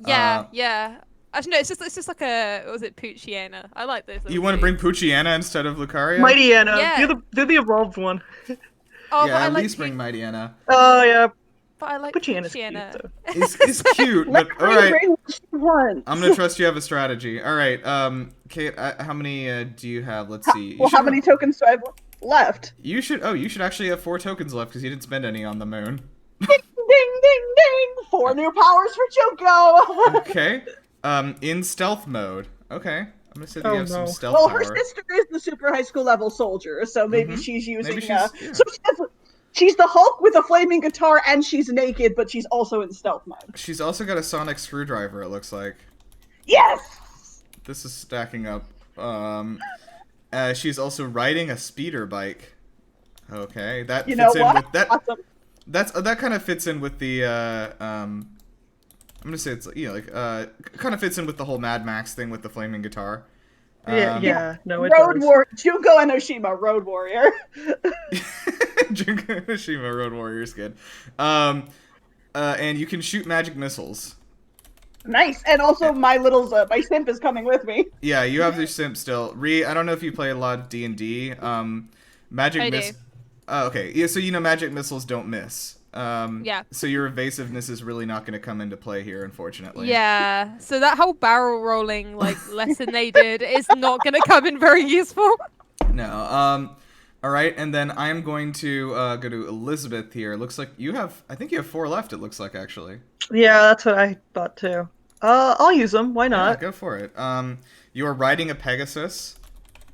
Yeah, yeah. Actually, no, it's just like a, what was it, Poochyena. I like this. you want to bring Poochyena instead of Lucario? Mightyena. Yeah. Do the evolved one. Oh, Yeah, but I at like least bring Mightyena. Oh yeah. But I like Poochyena's cute Poochyena. though. It's cute, Let but all right. bring what she wants. I'm gonna trust you have a strategy. All right, Kate, how many do you have? Let's see. Well, how many tokens do I have left? You should actually have 4 tokens left because you didn't spend any on the moon. Ding, ding, ding, ding! 4 new powers for Junko! Okay. In stealth mode. Okay. I'm gonna say that Oh, you have some no. stealth Well, power. her sister is the super high school level soldier, so maybe she's using. Maybe she's- yeah. So she's the Hulk with a flaming guitar, and she's naked, but she's also in stealth mode. She's also got a sonic screwdriver. It looks like. Yes. This is stacking up. She's also riding a speeder bike. Okay, that You fits know in what? with that. Awesome. That kind of fits in with the I'm gonna say it's kind of fits in with the whole Mad Max thing with the flaming guitar. Yeah. No, it Road does. War Junko Enoshima, Road Warrior. Junko Enoshima Road Warrior skin. And you can shoot magic missiles. Nice, and also my my simp is coming with me. Yeah, you have your simp still. I don't know if you play a lot of D&D. Magic I miss. do. Oh, okay. Yeah, so magic missiles don't miss. Yeah. So your evasiveness is really not going to come into play here, unfortunately. Yeah, so that whole barrel rolling lesson they did is not going to come in very useful. No. All right, and then I'm going to go to Elizabeth here. Looks like I think you have 4 left. It looks like actually. Yeah, that's what I thought too. I'll use them. Why Yeah, not? go for it. You are riding a Pegasus.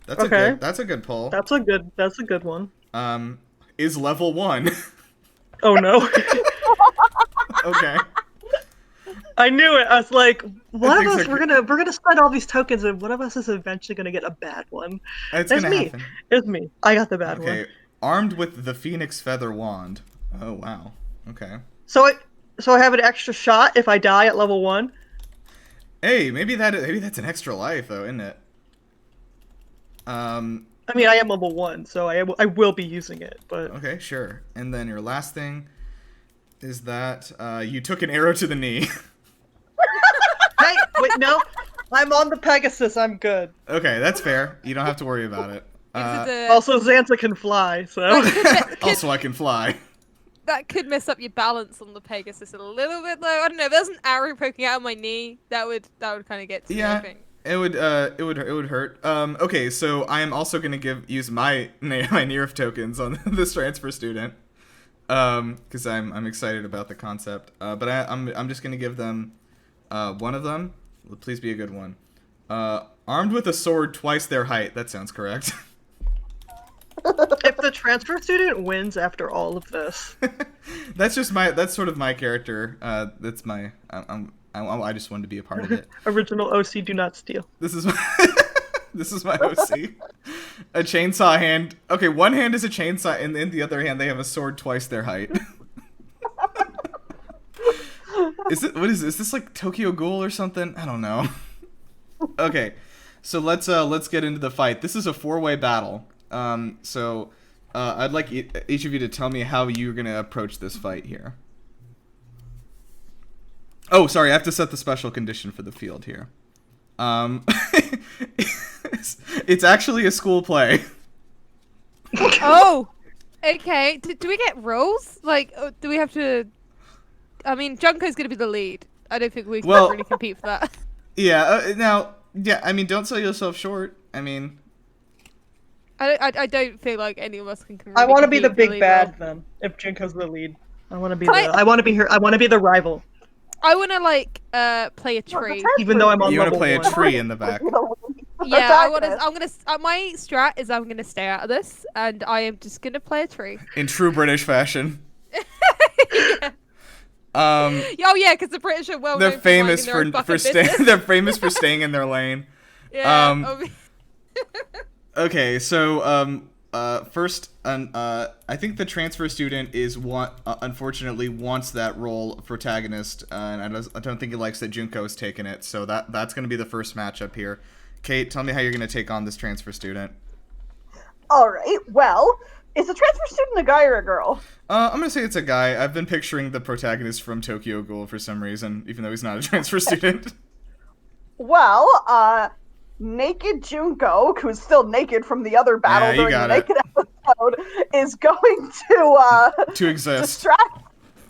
That's Okay. That's a good pull. That's a good one. Is level 1. Oh no. Okay. I knew it. I was like, one of things us are we're gonna spend all these tokens, and one of us is eventually gonna get a bad one. It's It's gonna me. happen. It's me. I got the bad Okay. one. Armed with the Phoenix Feather Wand. Oh wow. Okay. So I have an extra shot if I die at level 1. Hey, maybe that's an extra life though, isn't it? I mean, I am level 1, so I will be using it. But Okay, sure. And then your last thing is that you took an arrow to the knee. hey, wait, no, I'm on the Pegasus. I'm good. Okay, that's fair. You don't have to worry about it. Also, Xantha can fly, so Also, I can fly. That could mess up your balance on the Pegasus a little bit, though. I don't know. If there's an arrow poking out of my knee, that would kind of get to me, I Yeah, think. it would hurt. Okay, so I am also gonna use my Nerf tokens on this transfer student, because I'm excited about the concept. But I'm just gonna give them, one of them. Please be a good one. Armed with a sword twice their height. That sounds correct. if the transfer student wins after all of this, That's sort of my character. That's my. I just wanted to be a part of it. original OC do not steal. This is This is my OC. A chainsaw hand. Okay, one hand is a chainsaw, and in the other hand they have a sword twice their height. What is this? Is this like Tokyo Ghoul or something? I don't know. Okay, so let's get into the fight. This is a 4-way battle. I'd like each of you to tell me how you're gonna approach this fight here. Oh, sorry, I have to set the special condition for the field here. It's actually a school play. Oh, okay. Do we get roles? Like, do we have to? I mean, Junko's gonna be the lead. I don't think we can really compete for that. Yeah. I mean, don't sell yourself short. I mean, I don't feel like any of us can. Really I want to be the compete big for bad role. then. If Junko's the lead, I want to be. Can I want to be her. I want to be the rival. I want to like play a tree. Even though I'm on you want to level play a 1. tree in the back. Yeah, I'm gonna. My strat is I'm gonna stay out of this, and I am just gonna play a tree. In true British fashion. Yeah. Oh yeah, because the British are well. They're known famous for they're famous for staying in their lane. Yeah. Okay, so first, I think the transfer student is unfortunately wants that role of protagonist, and I don't think he likes that Junko's taken it. So that's going to be the first matchup here. Kate, tell me how you're going to take on this transfer student. All right. Well, is the transfer student a guy or a girl? I'm going to say it's a guy. I've been picturing the protagonist from Tokyo Ghoul for some reason, even though he's not a transfer student. Well, naked Junko, who's still naked from the other battle during the naked episode, is going to exist.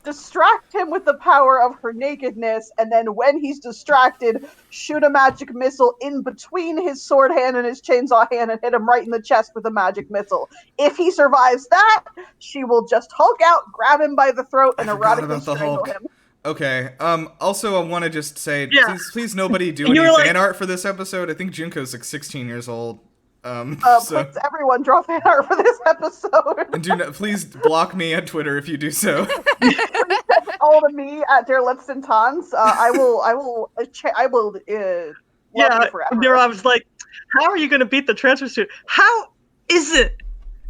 Distract him with the power of her nakedness, and then when he's distracted, shoot a magic missile in between his sword hand and his chainsaw hand and hit him right in the chest with a magic missile. If he survives that, she will just Hulk out, grab him by the throat, and erotically strangle him. Okay. Also, I want to just say, please, nobody do any fan art for this episode. I think Junko's like 16 years old. Please, everyone, draw fan art for this episode. And please block me on Twitter if you do so. All to me at Der letzten Tanz. I will. Yeah, I was like, how are you going to beat the transfer student? How is it?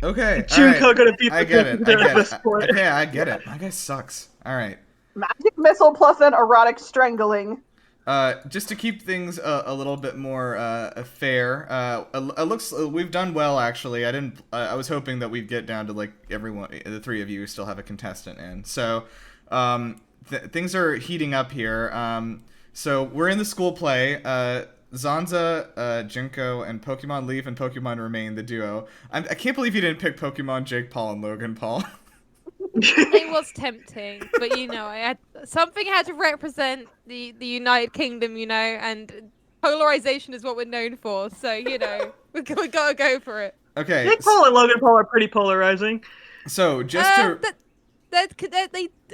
Okay. Junko going to beat the transfer student at this point? Okay, I get it. My guy sucks. All right. Magic missile plus an erotic strangling. Just to keep things a little bit more fair, it looks we've done well actually. I was hoping that we'd get down to like everyone, the three of you still have a contestant in. So things are heating up here. So we're in the school play. Zanza, Junko, and Pokemon Leaf and Pokemon Remain, the duo. I can't believe you didn't pick Pokemon Jake Paul and Logan Paul. It was tempting, but something had to represent the United Kingdom, and polarization is what we're known for. So we gotta go for it. Okay. Jake Paul and Logan Paul are pretty polarizing. So they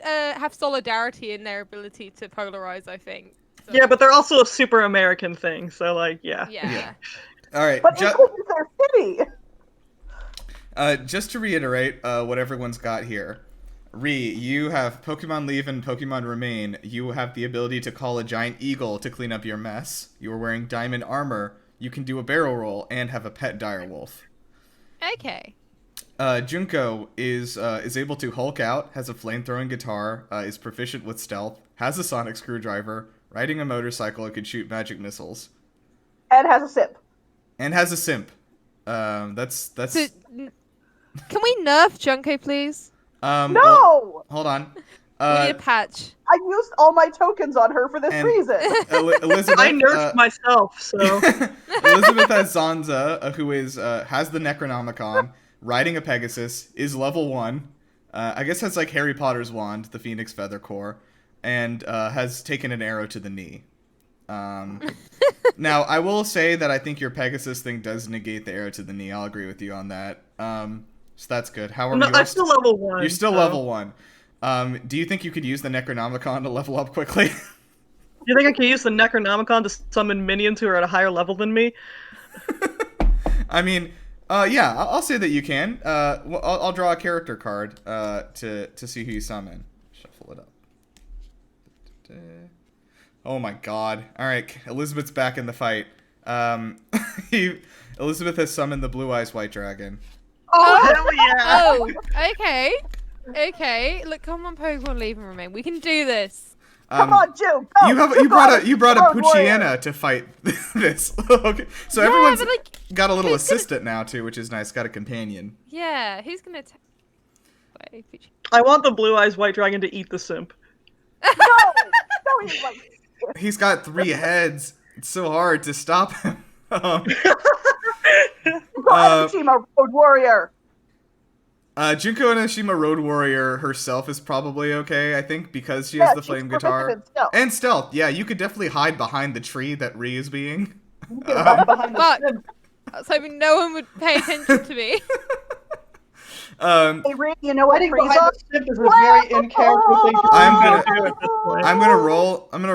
have solidarity in their ability to polarize, I think. So. Yeah, but they're also a super American thing. So yeah. All right. But it's their city. Just to reiterate what everyone's got here. You have Pokemon Leave and Pokemon Remain. You have the ability to call a giant eagle to clean up your mess. You are wearing diamond armor. You can do a barrel roll and have a pet direwolf. Okay. Junko is able to Hulk out, has a flamethrowing guitar, is proficient with stealth, has a sonic screwdriver, riding a motorcycle, and can shoot magic missiles. And has a simp. That's. So, can we nerf Junko, please? No! Well, hold on. We need a patch. I used all my tokens on her for this reason. Elizabeth, I nerfed myself, so. Elizabeth has Zanza, who has the Necronomicon, riding a Pegasus, is level 1. I guess has like Harry Potter's wand, the Phoenix Feather Core, and has taken an arrow to the knee. Now, I will say that I think your Pegasus thing does negate the arrow to the knee. I'll agree with you on that. So that's good. However, I'm still level 1. You're still level 1. Do you think you could use the Necronomicon to level up quickly? Do you think I can use the Necronomicon to summon minions who are at a higher level than me? I mean, yeah, I'll say that you can. I'll draw a character card to see who you summon. Shuffle it up. Oh my god. Alright, Elizabeth's back in the fight. he Elizabeth has summoned the Blue Eyes White Dragon. Oh, hell yeah! Oh, okay. Okay. Look, come on, Pokemon Leave and Remain. We can do this. Come on, Joe. Go. You brought a Road Warrior. Puchiana to fight this. Okay, so Yeah, everyone's but, like, got a little who's gonna- assistant now too, which is nice. Got a companion. Yeah, who's gonna Wait, I want the Blue Eyes White Dragon to eat the simp. No, no, he's like. He's got 3 heads. It's so hard to stop him. Enoshima, Road Warrior. Junko Enoshima Road Warrior herself is probably okay, I think, because she has the she's flame proficient guitar. in stealth. And stealth. Yeah, you could definitely hide behind the tree that Ree is being. You can hide behind the Fuck. simp. I was hoping no one would pay attention to me. Hey, Ray, you know what Hiding trees behind are? the simp is a very in-character thing to do at this point. I'm gonna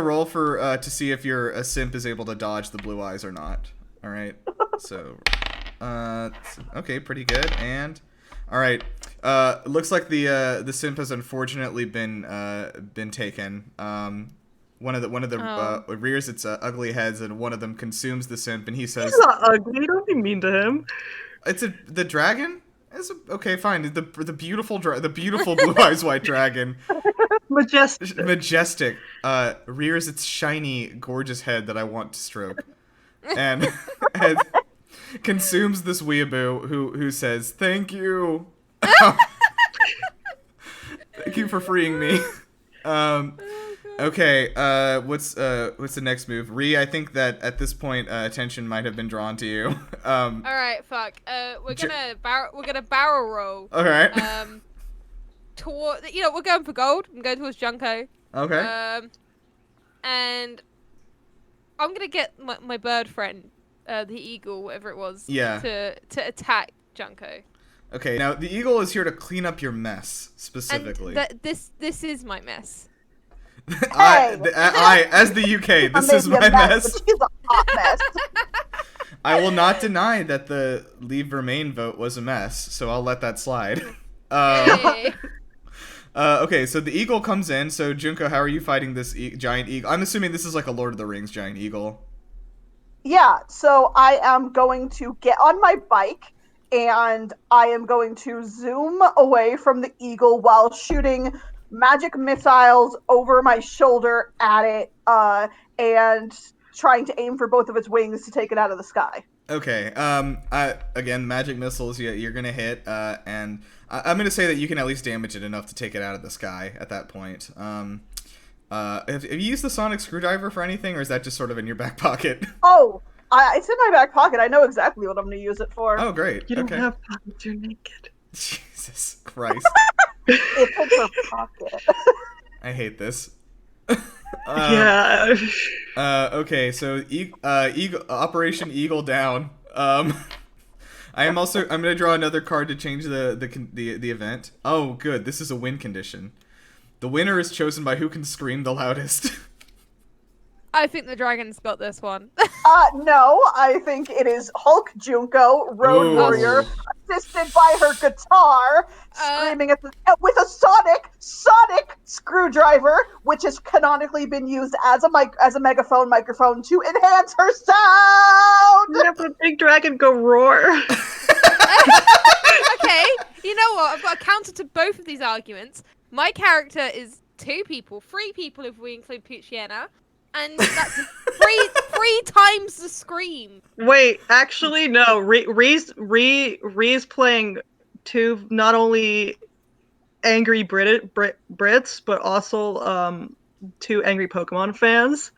roll for to see if your simp is able to dodge the blue eyes or not. All right. So, okay, pretty good. And all right. It looks like the simp has unfortunately been taken. One of the rears its ugly heads, and one of them consumes the simp, and he says, He's not ugly. Don't be mean to him. "It's the dragon." Okay, fine. The beautiful blue eyes white dragon, majestic, rears its shiny, gorgeous head that I want to stroke, and consumes this weeaboo who says, "Thank you, thank you for freeing me." Okay, what's the next move? Ree, I think that at this point, attention might have been drawn to you. All right, fuck. We're gonna barrel roll. All right. Toward we're going for gold. I'm going towards Junko. Okay. And I'm gonna get my bird friend, the eagle, whatever it was. Yeah. To attack Junko. Okay. Now the eagle is here to clean up your mess specifically. And this is my mess. I, as the UK, this is my mess. But she's a hot mess. I will not deny that the Leave Remain vote was a mess, so I'll let that slide. Hey. Okay, so the eagle comes in. So Junko, how are you fighting this giant eagle? I'm assuming this is like a Lord of the Rings giant eagle. Yeah, so I am going to get on my bike and I am going to zoom away from the eagle while shooting magic missiles over my shoulder at it, and trying to aim for both of its wings to take it out of the sky. Okay. Again, magic missiles. You're gonna hit, and I'm gonna say that you can at least damage it enough to take it out of the sky at that point. Have you used the sonic screwdriver for anything, or is that just sort of in your back pocket? Oh, it's in my back pocket. I know exactly what I'm going to use it for. Oh, great. You don't okay. have pockets. You're naked. Jesus Christ. It's in her pocket. I hate this. Yeah. Okay, so Operation Eagle down. I'm gonna draw another card to change the event. Oh, good. This is a win condition. The winner is chosen by who can scream the loudest. I think the dragon's got this one. No, I think it is Hulk Junko, Road Ooh. Warrior, assisted by her guitar, screaming with a sonic screwdriver, which has canonically been used as a megaphone microphone to enhance her sound. Have the big dragon go roar. Okay, you know what? I've got a counter to both of these arguments. My character is 3 people if we include Puchiana, and that's three times the scream. Wait, actually, no. Ree's playing 2 not only angry Brits, but also 2 angry Pokemon fans,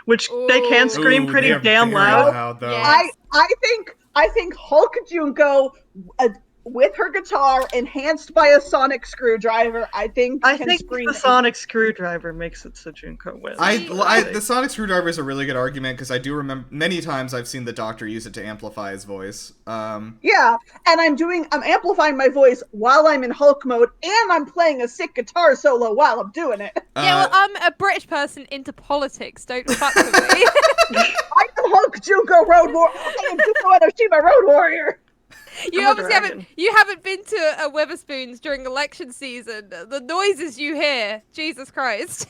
which they can scream Ooh, pretty they are damn very loud. though. Yes. I think Hulk Junko, with her guitar enhanced by a sonic screwdriver, I think scream the sonic screwdriver makes it so Junko wins. The sonic screwdriver is a really good argument because I do remember many times I've seen the Doctor use it to amplify his voice. Yeah, and I'm amplifying my voice while I'm in Hulk mode, and I'm playing a sick guitar solo while I'm doing it. Yeah, well, I'm a British person into politics. Don't fuck with me. I am Hulk Junko Road Warrior. I am Junko Enoshima Road Warrior. You obviously haven't been to a Weatherspoons during election season. The noises you hear, Jesus Christ.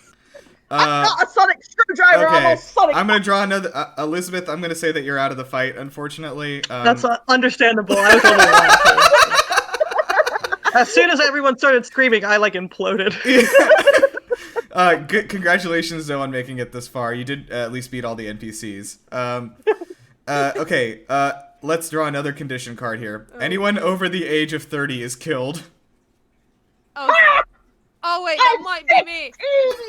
A sonic screwdriver Okay, almost sonic. I'm gonna draw another Elizabeth. I'm gonna say that you're out of the fight, unfortunately. That's understandable. I was only one. As soon as everyone started screaming, I like imploded. Good. Congratulations, though, on making it this far. You did at least beat all the NPCs. Okay. Let's draw another condition card here. Anyone over the age of 30 is killed. Oh wait, that might be me.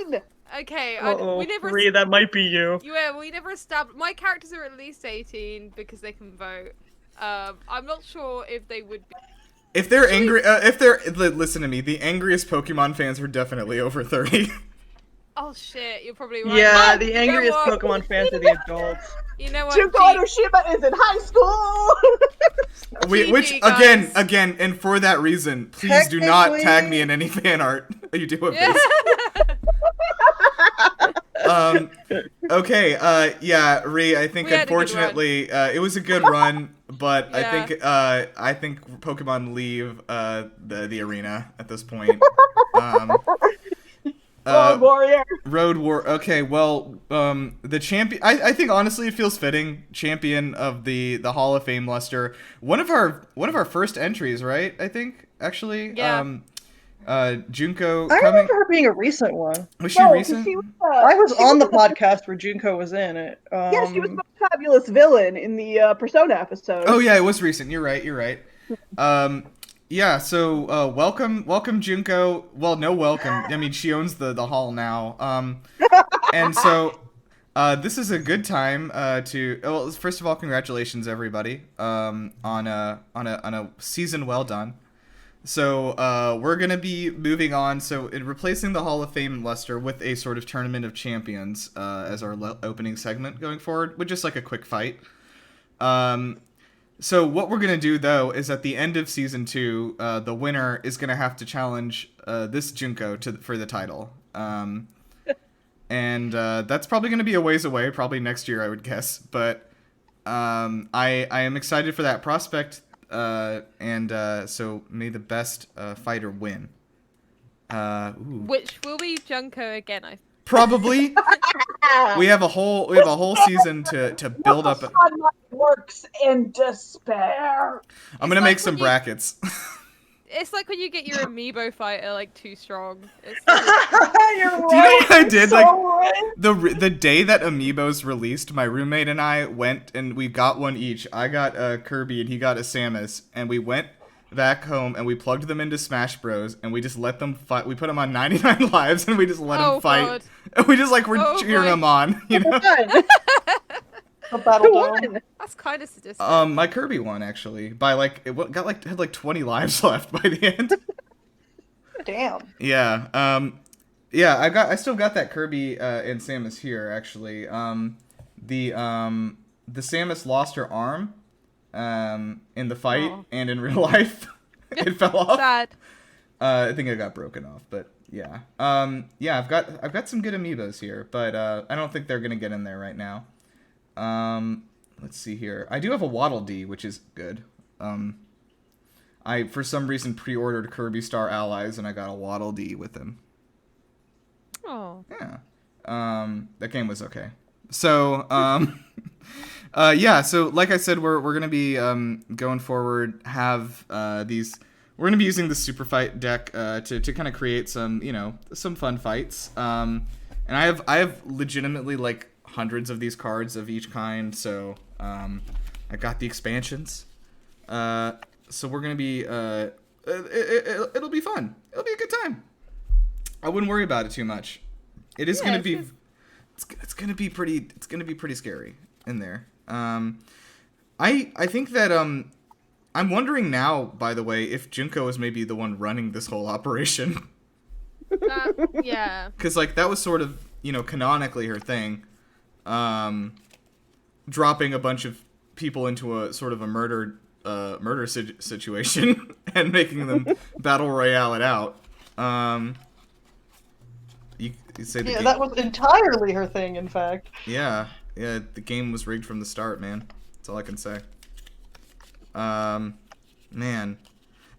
16! Okay, Uh-oh, we never. Rhea, that might be you. Yeah, we never established. My characters are at least 18 because they can vote. I'm not sure if they would be. If they're angry, listen to me. The angriest Pokemon fans are definitely over 30. Oh shit, you're probably right. Yeah, Oh, the you know angriest what? Pokemon fans are the adults. You know what? Junko Enoshima is in high school! Which guys. again, and for that reason, please do not tag me in any fan art you do of this. Okay, yeah, Rhea, I think We had a good unfortunately it was a good run, but Yeah. I think Pokemon leave the arena at this point. Warrior. Road War. Okay, well, the champion. I think honestly, it feels fitting. Champion of the Hall of Fameluster. One of our first entries, right? I think actually. Yeah. Junko I coming. remember her being a recent one. Was she recent? I was on the podcast where Junko was in it. Yeah, she was the most fabulous villain in the Persona episode. Oh yeah, it was recent. You're right. Yeah. So welcome Junko. Well, no welcome. I mean, she owns the hall now. And so this is a good time to. Well, first of all, congratulations everybody on a season well done. So we're gonna be moving on. So in replacing the Hall of Fameluster with a sort of tournament of champions as our opening segment going forward, with just like a quick fight. So what we're gonna do though is at the end of season 2, the winner is gonna have to challenge this Junko for the title. And that's probably gonna be a ways away, probably next year I would guess. But I am excited for that prospect. So may the best fighter win. Ooh. Which will be Junko again, I think. Probably. we have a whole season to build up. Sunlight works in despair. I'm gonna make some brackets. It's like when you get your amiibo fighter like too strong. It's You're Do you know right. what I did? So Like right. the day that Amiibos released, my roommate and I went and we got one each. I got a Kirby and he got a Samus, and we went back home and we plugged them into Smash Bros. And we just let them fight. We put them on 99 lives and we just let them fight. God. And we just like were cheering boy. them on, you know. A battle Who dome. won? That's kind of sadistic. My Kirby won actually by like had like 20 lives left by the end. Damn. Yeah. Yeah. I still got that Kirby and Samus here actually. The Samus lost her arm in the fight and in real life. It fell off. Sad. I think it got broken off, but yeah. Yeah, I've got some good amiibos here, but I don't think they're gonna get in there right now. Let's see here. I do have a Waddle Dee, which is good. I for some reason pre-ordered Kirby Star Allies and I got a Waddle Dee with him. Oh. Yeah. That game was okay. So, yeah, so like I said, we're going to be going forward have these we're going to be using the Superfight deck to kind of create some, you know, some fun fights. And I have legitimately like hundreds of these cards of each kind, so I got the expansions. So we're going to be it'll be fun. It'll be a good time. I wouldn't worry about it too much. It is going to be it's going to be pretty scary in there. I think that I'm wondering now, by the way, if Junko is maybe the one running this whole operation. Yeah. Cuz like that was sort of, you know, canonically her thing. Dropping a bunch of people into a sort of a murder situation and making them battle royale it out. You say the game, that was entirely her thing, in fact. yeah, the game was rigged from the start, man. That's all I can say. Man,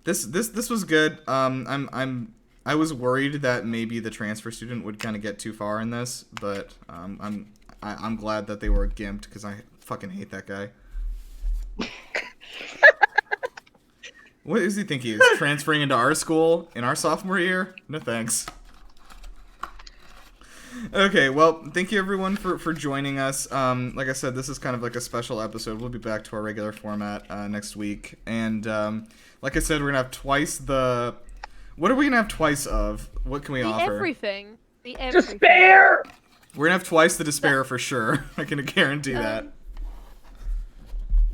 this was good. I'm I was worried that maybe the transfer student would kind of get too far in this, but I'm glad that they were gimped because I fucking hate that guy. What does he think he is? Transferring into our school in our sophomore year? No thanks. Okay, well, thank you everyone for joining us. Like I said, this is kind of like a special episode. We'll be back to our regular format next week. And like I said, we're going to have twice the... What are we going to have twice of? What can we offer? Everything. The everything. Despair! We're going to have twice the despair for sure. I can guarantee that.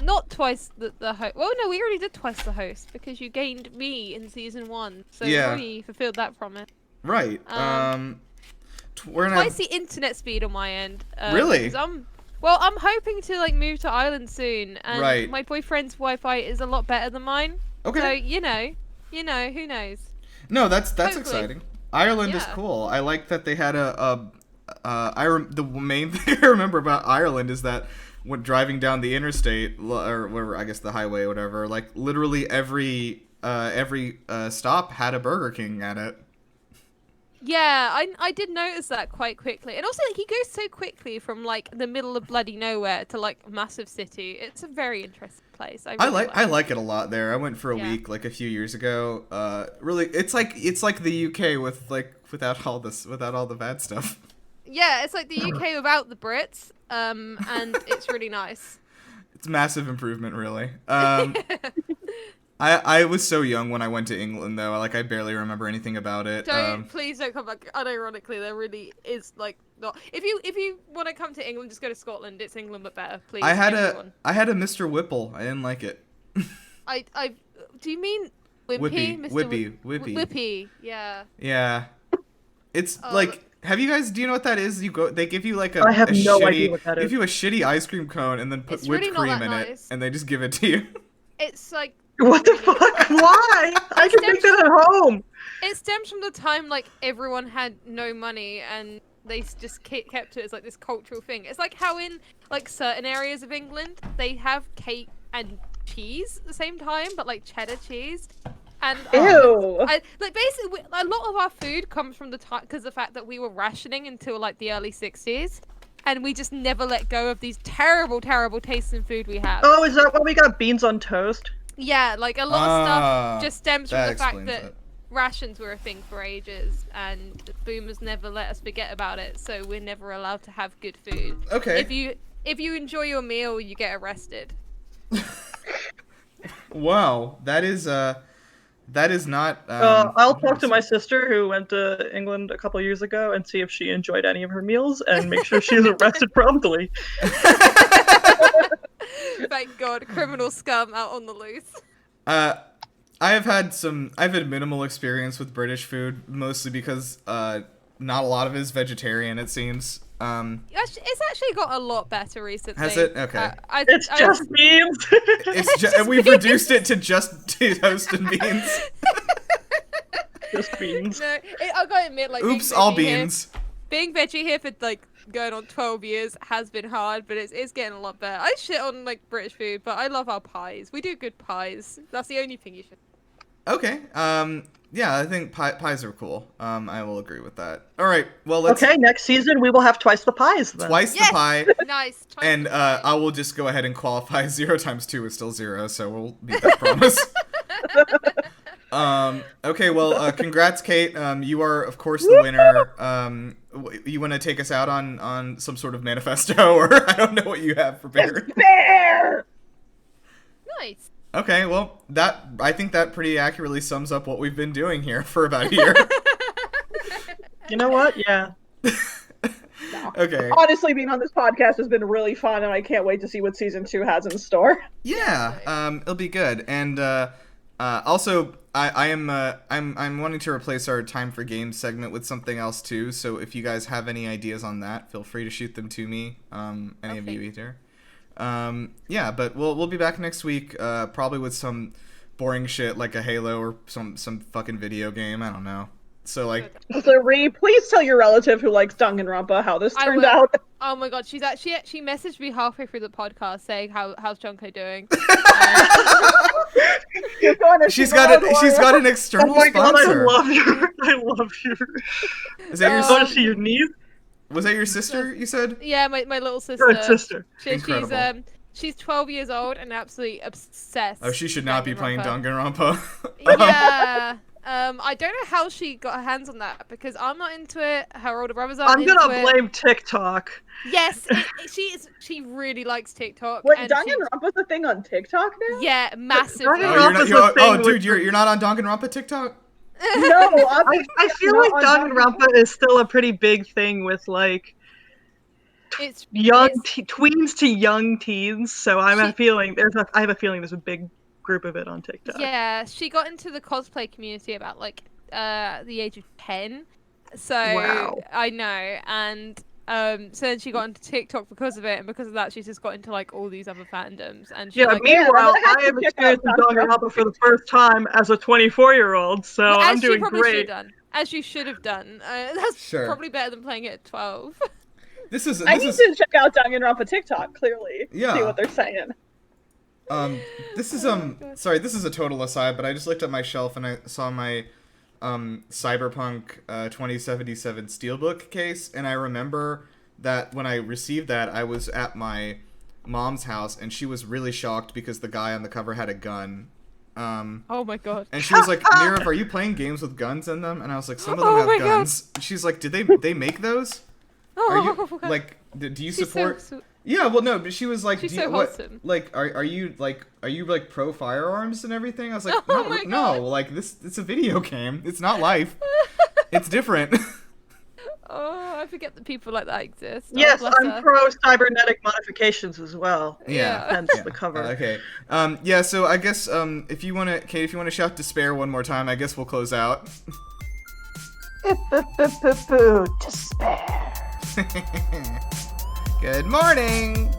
Not twice the host. Well, no, we already did twice the host because you gained me in season 1. So Yeah. we fulfilled that promise. Right. We're gonna Twice the internet speed on my end. Really? 'Cause I'm hoping to like move to Ireland soon, and Right. my boyfriend's Wi-Fi is a lot better than mine. Okay. So you know, who knows? No, that's Hopefully. exciting. Ireland is Yeah. cool. I like that they had the main thing I remember about Ireland is that when driving down the interstate or whatever, I guess the highway or whatever, like literally every stop had a Burger King at it. Yeah, I did notice that quite quickly, and also like he goes so quickly from like the middle of bloody nowhere to like a massive city. It's a very interesting place. I like it a lot there. I went for a Yeah. week like a few years ago. Really, it's like the UK with like without all the bad stuff. Yeah, it's like the UK without the Brits, and it's really nice. It's a massive improvement, really. I was so young when I went to England, though. Like, I barely remember anything about it. Please don't come back. Unironically, there really is like not. If you want to come to England, just go to Scotland. It's England but better. Please. I had everyone. a Mr. Whipple. I didn't like it. I do you mean Wimpy? Whippy, Mr. Whippy, Whippy. Whippy. Whippy, yeah. Yeah, it's Oh, like. Have you guys? Do you know what that is? They give you like I have no shitty, idea what that They is. give you a shitty ice cream cone and then put It's whipped really not cream that in it, nice. and they just give it to you. It's like What the really fuck? good. Why? I can make that at home. It stems from the time like everyone had no money and they just kept it as like this cultural thing. It's like how in like certain areas of England they have cake and cheese at the same time, but like cheddar cheese. And Ew. like basically, a lot of our food comes from the time because the fact that we were rationing until like the early 60s, and we just never let go of these terrible, terrible tasting food we have. Oh, is that why we got beans on toast? Yeah, like a lot of stuff just stems from that the fact explains that it. rations were a thing for ages, and the boomers never let us forget about it, so we're never allowed to have good food. Okay. If you enjoy your meal, you get arrested. Wow, that is not. I'll talk to my sister who went to England a couple years ago and see if she enjoyed any of her meals and make sure she's arrested promptly. Thank God, criminal scum out on the loose. I've had minimal experience with British food, mostly because not a lot of it is vegetarian. It seems. It's actually got a lot better recently. Has it? Okay. It's just beans. We've reduced it to just toast and beans. Just beans. No, I gotta admit, like, Oops, being all veggie here- beans. being veggie here for like going on 12 years has been hard, but it's getting a lot better. I shit on like British food, but I love our pies. We do good pies. That's the only thing you should. Okay. Yeah, I think pies are cool. I will agree with that. All right. Well, let's Okay, next season we will have twice the pies then. twice Yes! the pie. Nice. And I will just go ahead and qualify 0 times 2 is still 0, so we'll meet that promise. Okay, well, congrats, Kate. You are, of course, the winner. You want to take us out on some sort of manifesto, or I don't know what you have prepared. Despair! Nice. Okay, well, I think that pretty accurately sums up what we've been doing here for about a year. You know what? Yeah. Okay. Honestly, being on this podcast has been really fun, and I can't wait to see what season 2 has in store. Yeah, it'll be good. And also, I'm wanting to replace our Time for Games segment with something else too. So if you guys have any ideas on that, feel free to shoot them to me. Any of you either. Yeah, but we'll be back next week, probably with some boring shit like a Halo or some fucking video game. I don't know. So like, So Ree, please tell your relative who likes Danganronpa how this I turned will. out. Oh my god, she messaged me halfway through the podcast saying how's Junko doing. she's got an external Oh my god, I sponsor. love your. I love your. Is that your Oh, is she your niece? Was that your sister? You said? Yeah, my little sister. Good sister. Incredible. She's 12 years old and absolutely obsessed. Oh, she should not be playing Danganronpa. Danganronpa. Yeah. I don't know how she got her hands on that because I'm not into it. Her older brothers aren't I'm into gonna it. blame TikTok. Yes, she really likes TikTok. Wait, and Danganronpa's a thing on TikTok now? yeah, massively. Danganronpa's a thing dude, with- you're not on Danganronpa TikTok? No, I feel like Danganronpa is still a pretty big thing with like It's tweens to young teens. So I have a feeling there's a big group of it on TikTok. Yeah, she got into the cosplay community about like the age of 10. So Wow. I know, and so then she got into TikTok because of it, and because of that, she's just got into like all these other fandoms. And she, Yeah, like, meanwhile, I'm gonna have I to have check out experienced Danganronpa for the first time as a 24-year-old, so well, I'm as doing you probably should great. have done, as you should have done. That's Sure. probably better than playing it at 12. I need to check out Danganronpa TikTok, clearly. Yeah. See what they're saying. This is God. sorry, this is a total aside, but I just looked at my shelf and I saw my Cyberpunk 2077 Steelbook case, and I remember that when I received that, I was at my mom's house, and she was really shocked because the guy on the cover had a gun. Oh my god. And she was like, "Nirav, are you playing games with guns in them?" And I was like, "Some of them Oh have my God. guns." She's like, "Did they make those? Are you Oh, like? Do you she's support?" so Yeah, well, no, but she was like, She's do you, so what, wholesome. like, are you like pro firearms and everything? I was like, Oh no, my no, God. like it's a video game. It's not life. It's different. Oh, I forget that people like that exist. Oh, Yes, bless I'm her. pro cybernetic modifications as well. Yeah. Hence Yeah. the cover. Okay. Yeah. So I guess if you wanna, Kate, if you wanna shout despair one more time, I guess we'll close out. Despair. Good morning.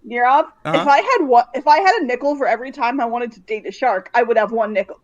Nirav, Uh-huh. if I had a nickel for every time I wanted to date a shark, I would have one nickel.